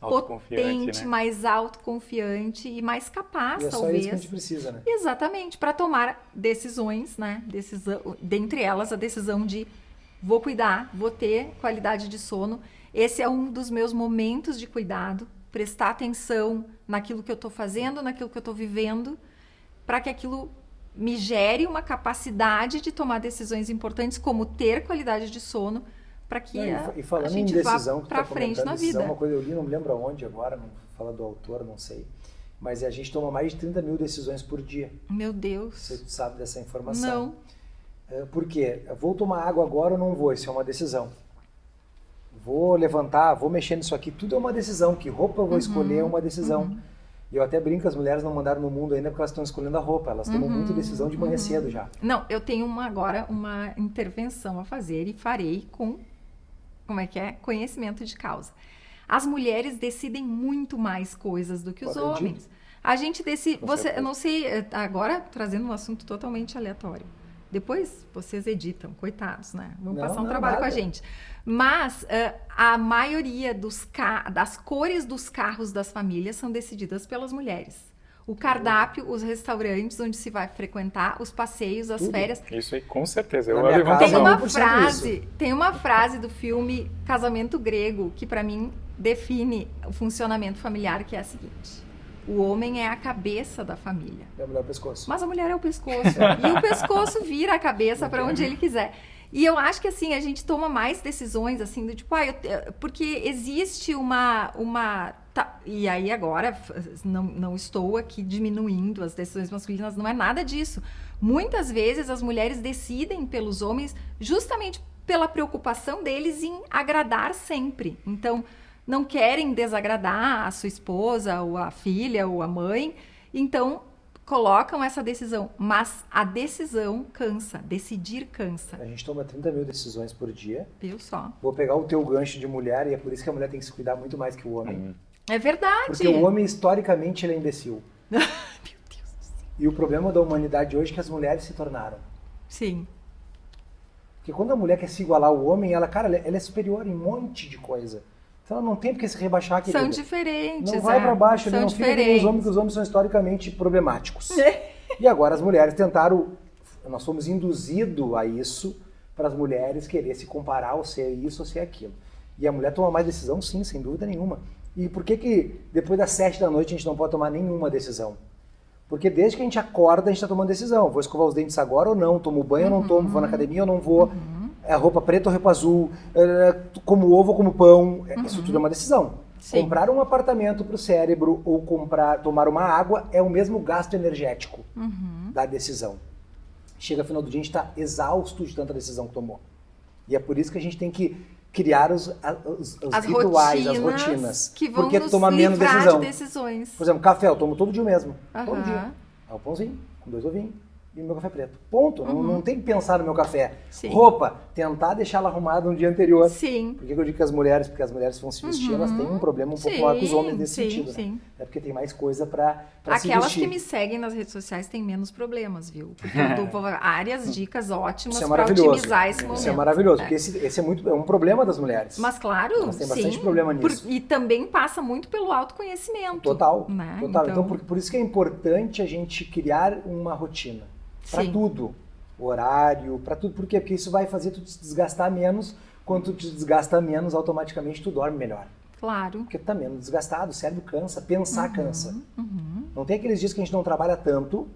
potente, né? Mais autoconfiante e mais capaz, talvez. Talvez. Isso que a gente precisa, né? Exatamente, para tomar decisões, né? Dentre elas, a decisão de vou cuidar, vou ter qualidade de sono. Esse é um dos meus momentos de cuidado, prestar atenção naquilo que eu estou fazendo, naquilo que eu estou vivendo, para que aquilo me gere uma capacidade de tomar decisões importantes, como ter qualidade de sono, para que a gente vá para frente na vida. Uma coisa eu li, não me lembro aonde agora, não fala do autor, não sei, mas a gente toma mais de 30 mil decisões por dia. Meu Deus! Você sabe dessa informação? Não. Por quê? Vou tomar água agora ou não vou? Isso é uma decisão. Vou levantar, vou mexer nisso aqui, tudo é uma decisão. Que roupa eu vou escolher é uma decisão. E eu até brinco, as mulheres não mandaram no mundo ainda porque elas estão escolhendo a roupa. Elas tomam muita decisão de manhã cedo já. Não, eu tenho agora uma intervenção a fazer e farei com... Como é que é? Conhecimento de causa. As mulheres decidem muito mais coisas do que os homens. A gente decide... eu não sei, agora trazendo um assunto totalmente aleatório. Depois vocês editam, coitados, né? Vão passar um trabalho com a gente. Mas a maioria das cores dos carros das famílias são decididas pelas mulheres. O cardápio, os restaurantes onde se vai frequentar, os passeios, as férias. Isso aí, com certeza. Tem uma frase do filme Casamento Grego que para mim define o funcionamento familiar, que é a seguinte: o homem é a cabeça da família. E a mulher é o pescoço. Mas a mulher é o pescoço. E o pescoço vira a cabeça para onde ele quiser. E eu acho que, assim, a gente toma mais decisões, assim, do tipo, porque existe e aí agora, não estou aqui diminuindo as decisões masculinas, não é nada disso. Muitas vezes as mulheres decidem pelos homens justamente pela preocupação deles em agradar sempre. Então, não querem desagradar a sua esposa, ou a filha, ou a mãe. Então, colocam essa decisão. Mas a decisão cansa. Decidir cansa. A gente toma 30 mil decisões por dia. Viu só? Vou pegar o teu gancho de mulher, e é por isso que a mulher tem que se cuidar muito mais que o homem. É verdade. Porque o homem, historicamente, ele é imbecil. Meu Deus do céu. E o problema da humanidade hoje é que as mulheres se tornaram. Sim. Porque quando a mulher quer se igualar ao homem, ela é superior em um monte de coisa. Então ela não tem porque se rebaixar, querida. São diferentes. Não vai pra baixo, São não fica que nem os homens, que os homens são historicamente problemáticos. E agora as mulheres tentaram, nós fomos induzidos a isso, para as mulheres querer se comparar ou ser isso ou ser aquilo. E a mulher toma mais decisão, sim, sem dúvida nenhuma. E por que depois das 7 da noite a gente não pode tomar nenhuma decisão? Porque desde que a gente acorda, a gente está tomando decisão. Vou escovar os dentes agora ou não? Tomo banho ou não tomo? Vou na academia ou não vou? É roupa preta ou roupa azul? Como ovo ou como pão? Isso tudo é uma decisão. Sim. Comprar um apartamento para o cérebro ou tomar uma água é o mesmo gasto energético da decisão. Chega ao final do dia, a gente está exausto de tanta decisão que tomou. E é por isso que a gente tem que criar os rituais, as rotinas. Que vão porque nos toma menos livrar de decisões. Por exemplo, café eu tomo todo dia mesmo. Todo dia. É o pãozinho, com 2 ovinhos e o meu café preto. Ponto. Não tem que pensar no meu café. Sim. Roupa, tentar deixar ela arrumada no dia anterior. Sim. Por que eu digo que as mulheres, porque as mulheres vão se vestir, elas têm um problema um pouco maior que os homens nesse sentido. Sim. Né? É porque tem mais coisa para se vestir. Aquelas que me seguem nas redes sociais têm menos problemas, viu? Porque eu dou várias dicas ótimas para otimizar esse momento. Isso é maravilhoso, porque esse é um problema das mulheres. Mas claro, elas têm bastante problema nisso. E também passa muito pelo autoconhecimento. Total. Né? Total. Então, por isso que é importante a gente criar uma rotina. Para tudo. Horário, para tudo. Por quê? Porque isso vai fazer tu se desgastar menos. Quando tu te desgasta menos, automaticamente tu dorme melhor. Claro. Porque tu tá menos desgastado, o cérebro cansa, pensar cansa. Não tem aqueles dias que a gente não trabalha tanto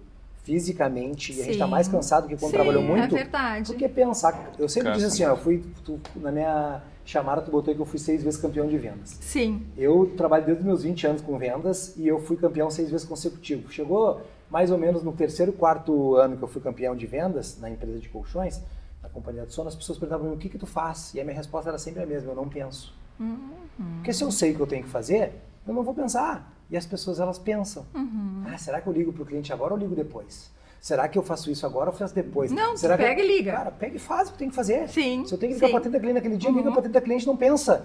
fisicamente e a gente tá mais cansado que quando trabalhou muito. É verdade. Porque pensar. Eu sempre disse assim, ó, na minha chamada tu botou que eu fui 6 vezes campeão de vendas. Sim. Eu trabalho desde os meus 20 anos com vendas e eu fui campeão 6 vezes consecutivo. Chegou mais ou menos no 3º, 4º ano que eu fui campeão de vendas na empresa de colchões, na companhia de sono, as pessoas perguntavam o que tu faz? E a minha resposta era sempre a mesma, eu não penso. Porque se eu sei o que eu tenho que fazer, eu não vou pensar. E as pessoas, elas pensam. Será que eu ligo pro cliente agora ou ligo depois? Será que eu faço isso agora ou faço depois? Não, será pega e liga. Cara, pega e faz o que tem que fazer. Sim. Se eu tenho que ligar para 30 clientes naquele dia, liga para 30 clientes, não pensa.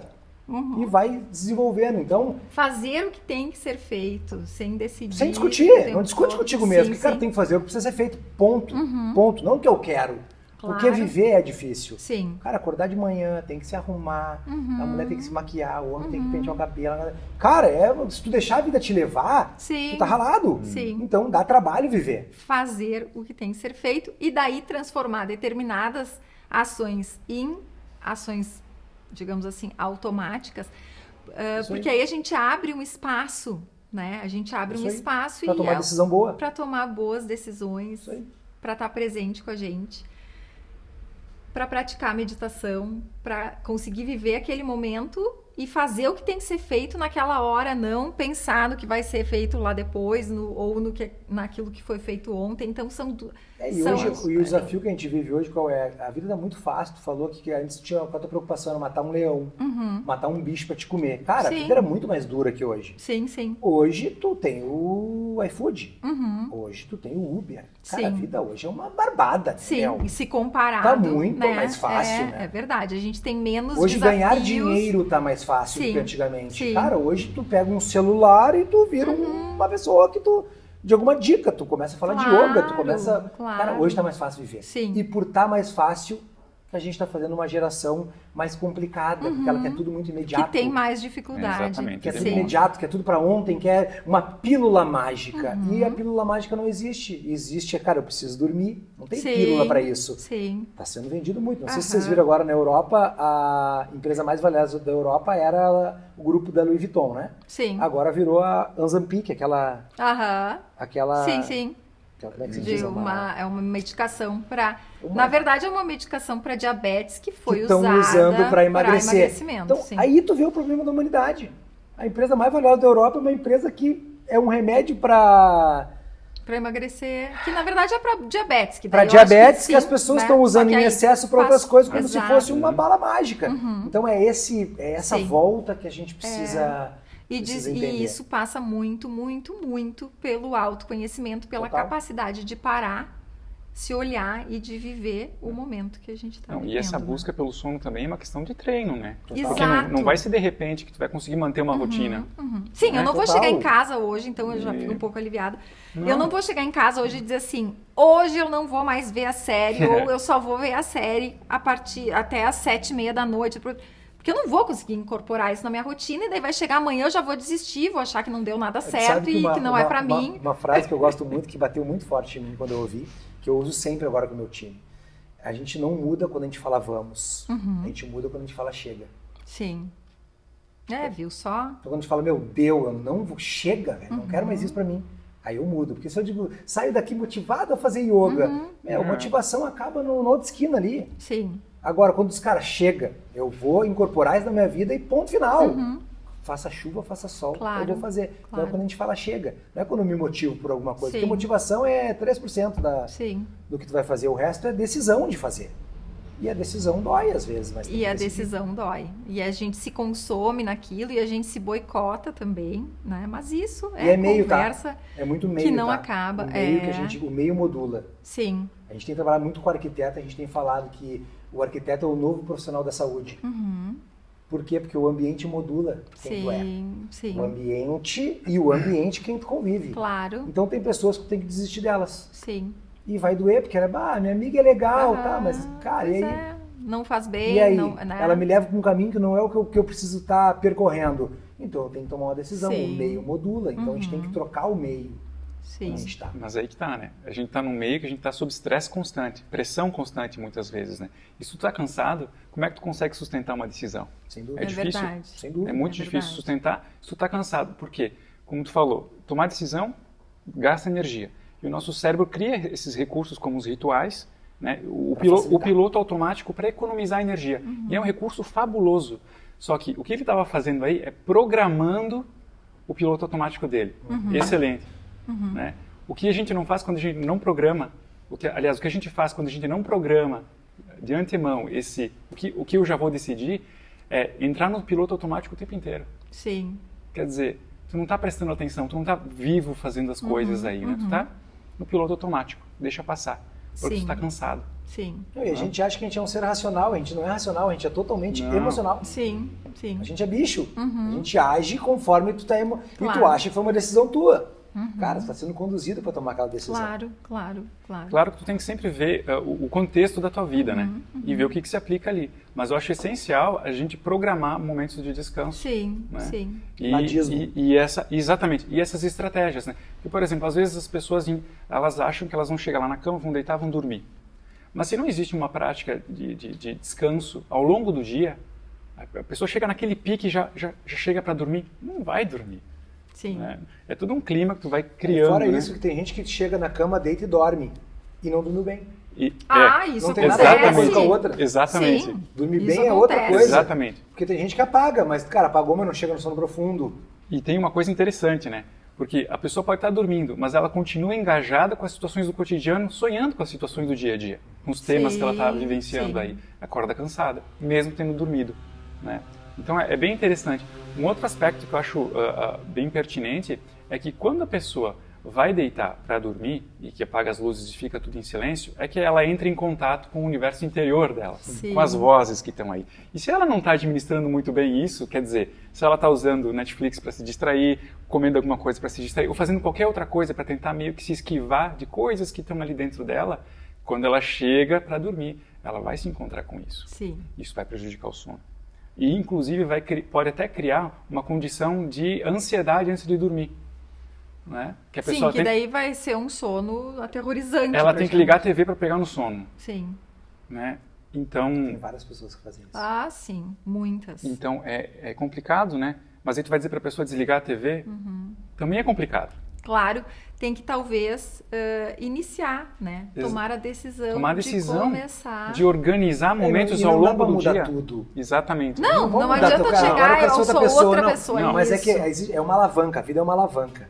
E vai desenvolvendo, então... Fazer o que tem que ser feito, sem decidir. Sem discutir, não discute contigo mesmo. O que, cara, tem que fazer? O que precisa ser feito, ponto. Ponto, não o que eu quero. Claro. Porque viver é difícil. Sim. Cara, acordar de manhã, tem que se arrumar, a mulher tem que se maquiar, o homem tem que pentear o cabelo. Cara, se tu deixar a vida te levar, tu tá ralado. Sim. Então dá trabalho viver. Fazer o que tem que ser feito e daí transformar determinadas ações em ações, digamos assim, automáticas, porque aí a gente abre um espaço, né? A gente abre um espaço para tomar decisão boa, para tomar boas decisões, para estar presente com a gente, para praticar meditação, para conseguir viver aquele momento e fazer o que tem que ser feito naquela hora, não pensar no que vai ser feito lá depois ou naquilo que foi feito ontem. Então hoje o desafio que a gente vive hoje, qual é? A vida tá muito fácil. Tu falou que antes tinha a tua preocupação era matar um leão, matar um bicho para te comer. Cara, a vida era muito mais dura que hoje. Sim, sim. Hoje tu tem o iFood. Hoje tu tem o Uber. Cara, a vida hoje é uma barbada. Sim, e se comparado, tá muito mais fácil, né? É verdade, a gente tem menos hoje desafios. Ganhar dinheiro tá mais fácil do que antigamente. Sim. Cara, hoje tu pega um celular e tu vira uma pessoa que tu... De alguma dica, tu começa a falar de yoga, tu começa... Cara, hoje tá mais fácil viver. Sim. E por tá mais fácil, a gente tá fazendo uma geração mais complicada, porque ela quer tudo muito imediato. Que tem mais dificuldade. Exatamente. Quer tudo imediato, quer tudo pra ontem, quer uma pílula mágica. E a pílula mágica não existe. Existe, cara, eu preciso dormir. Não tem pílula pra isso. Sim. Tá sendo vendido muito. Não sei se vocês viram agora na Europa, a empresa mais valiosa da Europa era o grupo da Louis Vuitton, né? Sim. Agora virou a Ozempic, aquela... Sim. Como é que se diz? É uma medicação para... Na verdade, é uma medicação para diabetes que foi usada estão usando para emagrecimento. Então, aí tu vê o problema da humanidade. A empresa mais valiosa da Europa é uma empresa que é um remédio para emagrecer, que na verdade é para diabetes. Para diabetes que as pessoas estão usando em excesso para outras coisas, como se fosse uma bala mágica. Então é essa volta que a gente precisa... E isso passa muito, muito, muito pelo autoconhecimento, pela capacidade de parar, se olhar e de viver o momento que a gente está vivendo. E essa busca pelo sono também é uma questão de treino, né? Exato. Porque não vai ser de repente que tu vai conseguir manter uma rotina. Sim, eu não vou chegar em casa hoje, então eu já fico um pouco aliviada. Eu não vou chegar em casa hoje e dizer assim, hoje eu não vou mais ver a série, ou eu só vou ver a série até às 7h30 da noite. Porque eu não vou conseguir incorporar isso na minha rotina, e daí vai chegar amanhã, eu já vou desistir, vou achar que não deu nada certo que não é pra mim. Uma frase que eu gosto muito, que bateu muito forte em mim quando eu ouvi, que eu uso sempre agora com o meu time. A gente não muda quando a gente fala vamos, a gente muda quando a gente fala chega. Sim. Viu só? Então quando a gente fala, meu Deus, eu não vou, chega, velho, não quero mais isso pra mim. Aí eu mudo, porque se eu digo, saio daqui motivado a fazer yoga, motivação acaba na outra esquina ali. Sim. Agora, quando os caras chegam, eu vou incorporar isso na minha vida e ponto final. Faça chuva, faça sol, eu vou fazer. Então, quando a gente fala chega, não é quando eu me motivo por alguma coisa, porque motivação é 3% do que tu vai fazer, o resto é decisão de fazer. E a decisão dói às vezes. Mas a decisão dói. E a gente se consome naquilo e a gente se boicota também, né? Mas isso é meio, conversa é muito meio, que não acaba. O meio modula. Sim. A gente tem trabalhado muito com arquiteto, a gente tem falado que o arquiteto é o novo profissional da saúde. Por quê? Porque o ambiente modula quem tu é. Sim. O ambiente e o ambiente quem tu convive. Claro. Então tem pessoas que tu tem que desistir delas. Sim. E vai doer, porque minha amiga é legal, tá? Mas, cara, e aí? Não faz bem. E aí? Né? Ela me leva para um caminho que não é o que eu preciso estar percorrendo. Então eu tenho que tomar uma decisão. O meio modula. Então a gente tem que trocar o meio. Sim. Mas aí que tá, né? A gente tá num meio que a gente tá sob estresse constante, pressão constante muitas vezes, né? E se tu tá cansado, como é que tu consegue sustentar uma decisão? Sem dúvida. É difícil. Verdade. Sem dúvida. É muito difícil sustentar se tu tá cansado. Por quê? Como tu falou, tomar decisão gasta energia. E o nosso cérebro cria esses recursos como os rituais, né? O piloto automático para economizar energia. E é um recurso fabuloso. Só que o que ele estava fazendo aí é programando o piloto automático dele. Excelente. Né? O que a gente não faz quando a gente não programa, o que a gente faz quando a gente não programa de antemão o que eu já vou decidir, é entrar no piloto automático o tempo inteiro. Sim. Quer dizer, tu não está prestando atenção, tu não está vivo fazendo as coisas aí, né? Tu está no piloto automático, deixa passar, porque tu está cansado. Sim. E a gente acha que a gente é um ser racional, a gente não é racional, a gente é totalmente emocional. Sim. A gente é bicho, a gente age conforme tu tá e tu acha que foi uma decisão tua. Cara, você está sendo conduzido para tomar aquela decisão. Claro que tu tem que sempre ver o contexto da tua vida, né? E ver o que se aplica ali. Mas eu acho essencial a gente programar momentos de descanso. Sim, né? sim. Exatamente. E essas estratégias, né? Porque, por exemplo, às vezes as pessoas elas acham que elas vão chegar lá na cama, vão deitar, vão dormir. Mas se não existe uma prática de descanso ao longo do dia, a pessoa chega naquele pique e já chega para dormir, não vai dormir. Sim. Né? É todo um clima que tu vai criando. Fora isso, que tem gente que chega na cama, deita e dorme. E não dorme bem. Isso não tem nada a ver uma coisa com a outra. Exatamente. Sim, dormir bem é outra coisa. Exatamente. Porque tem gente que apaga, mas, cara, apagou, mas não chega no sono profundo. E tem uma coisa interessante, né? Porque a pessoa pode estar dormindo, mas ela continua engajada com as situações do cotidiano, sonhando com as situações do dia a dia, com os temas que ela está vivenciando aí. Acorda cansada, mesmo tendo dormido, né? Então é bem interessante. Um outro aspecto que eu acho bem pertinente é que quando a pessoa vai deitar para dormir e que apaga as luzes e fica tudo em silêncio, é que ela entra em contato com o universo interior dela, com as vozes que estão aí. E se ela não está administrando muito bem isso, quer dizer, se ela está usando Netflix para se distrair, comendo alguma coisa para se distrair, ou fazendo qualquer outra coisa para tentar meio que se esquivar de coisas que estão ali dentro dela, quando ela chega para dormir, ela vai se encontrar com isso. Sim. Isso vai prejudicar o sono. E, inclusive, pode até criar uma condição de ansiedade antes de dormir. Né? Que a pessoa daí vai ser um sono aterrorizante. Ela tem que ligar a TV para pegar no sono. Sim. Né? Então... Tem várias pessoas que fazem isso. Sim. Muitas. Então, é complicado, né? Mas aí tu vai dizer para a pessoa desligar a TV, também é complicado. Claro, tem que talvez iniciar, né? Tomar a decisão, de começar. De organizar momentos ao longo do dia. Tudo. Exatamente. Não adianta eu chegar, eu sou outra pessoa. Não, mas é que é uma alavanca, a vida é uma alavanca.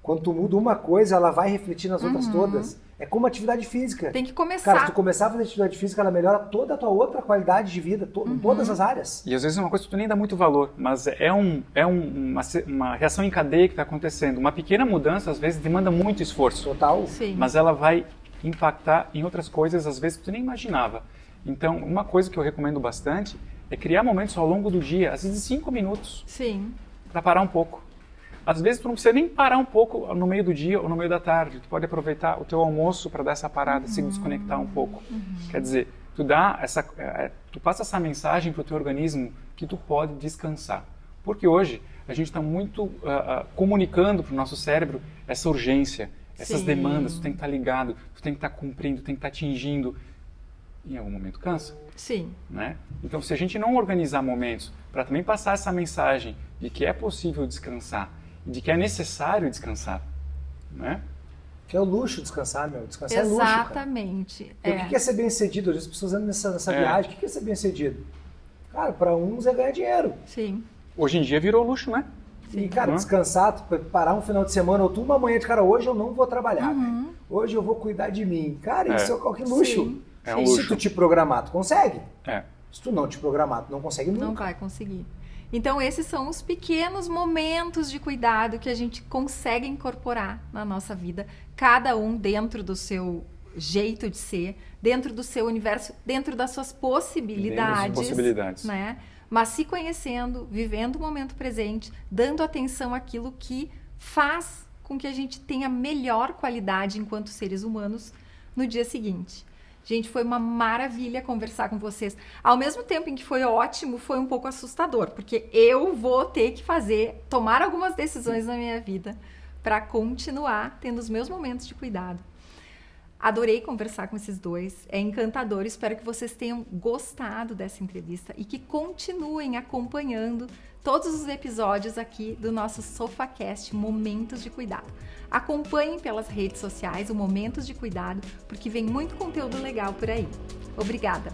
Quando tu muda uma coisa, ela vai refletir nas outras todas. É como atividade física. Tem que começar. Cara, se tu começar a fazer atividade física, ela melhora toda a tua outra qualidade de vida, em todas as áreas. E às vezes é uma coisa que tu nem dá muito valor, mas é uma reação em cadeia que está acontecendo. Uma pequena mudança, às vezes, demanda muito esforço. Total. Sim. Mas ela vai impactar em outras coisas, às vezes, que tu nem imaginava. Então, uma coisa que eu recomendo bastante é criar momentos ao longo do dia, às vezes 5 minutos. Sim. Para parar um pouco. Às vezes tu não precisa nem parar um pouco no meio do dia ou no meio da tarde. Tu pode aproveitar o teu almoço para dar essa parada, se desconectar um pouco. Quer dizer, tu passa essa mensagem para o teu organismo que tu pode descansar. Porque hoje a gente está muito comunicando para o nosso cérebro essa urgência, essas demandas. Tu tem que estar ligado, tu tem que estar cumprindo, tem que estar atingindo. Em algum momento cansa. Sim. Né? Então, se a gente não organizar momentos para também passar essa mensagem de que é possível descansar, de que é necessário descansar, né? Que é o luxo descansar, meu. Descansar é luxo, cara. Exatamente. O que é ser bem-sucedido? As pessoas andam nessa viagem. O que é ser bem-sucedido? Cara, para uns é ganhar dinheiro. Sim. Hoje em dia virou luxo, né? E, cara, descansar, parar um final de semana ou tu uma manhã de cara, hoje eu não vou trabalhar, velho. Hoje eu vou cuidar de mim. Cara, isso é qualquer luxo. Sim. É um luxo. Se tu te programar, tu consegue. É. Se tu não te programar, tu não consegue nunca. Não vai conseguir. Então, esses são os pequenos momentos de cuidado que a gente consegue incorporar na nossa vida, cada um dentro do seu jeito de ser, dentro do seu universo, dentro das suas possibilidades. Dentro das possibilidades. Né? Mas se conhecendo, vivendo o momento presente, dando atenção àquilo que faz com que a gente tenha melhor qualidade enquanto seres humanos no dia seguinte. Gente, foi uma maravilha conversar com vocês. Ao mesmo tempo em que foi ótimo, foi um pouco assustador, porque eu vou ter que tomar algumas decisões na minha vida para continuar tendo os meus momentos de cuidado. Adorei conversar com esses dois, é encantador. Espero que vocês tenham gostado dessa entrevista e que continuem acompanhando todos os episódios aqui do nosso SofaCast Momentos de Cuidado. Acompanhem pelas redes sociais o Momentos de Cuidado, porque vem muito conteúdo legal por aí. Obrigada!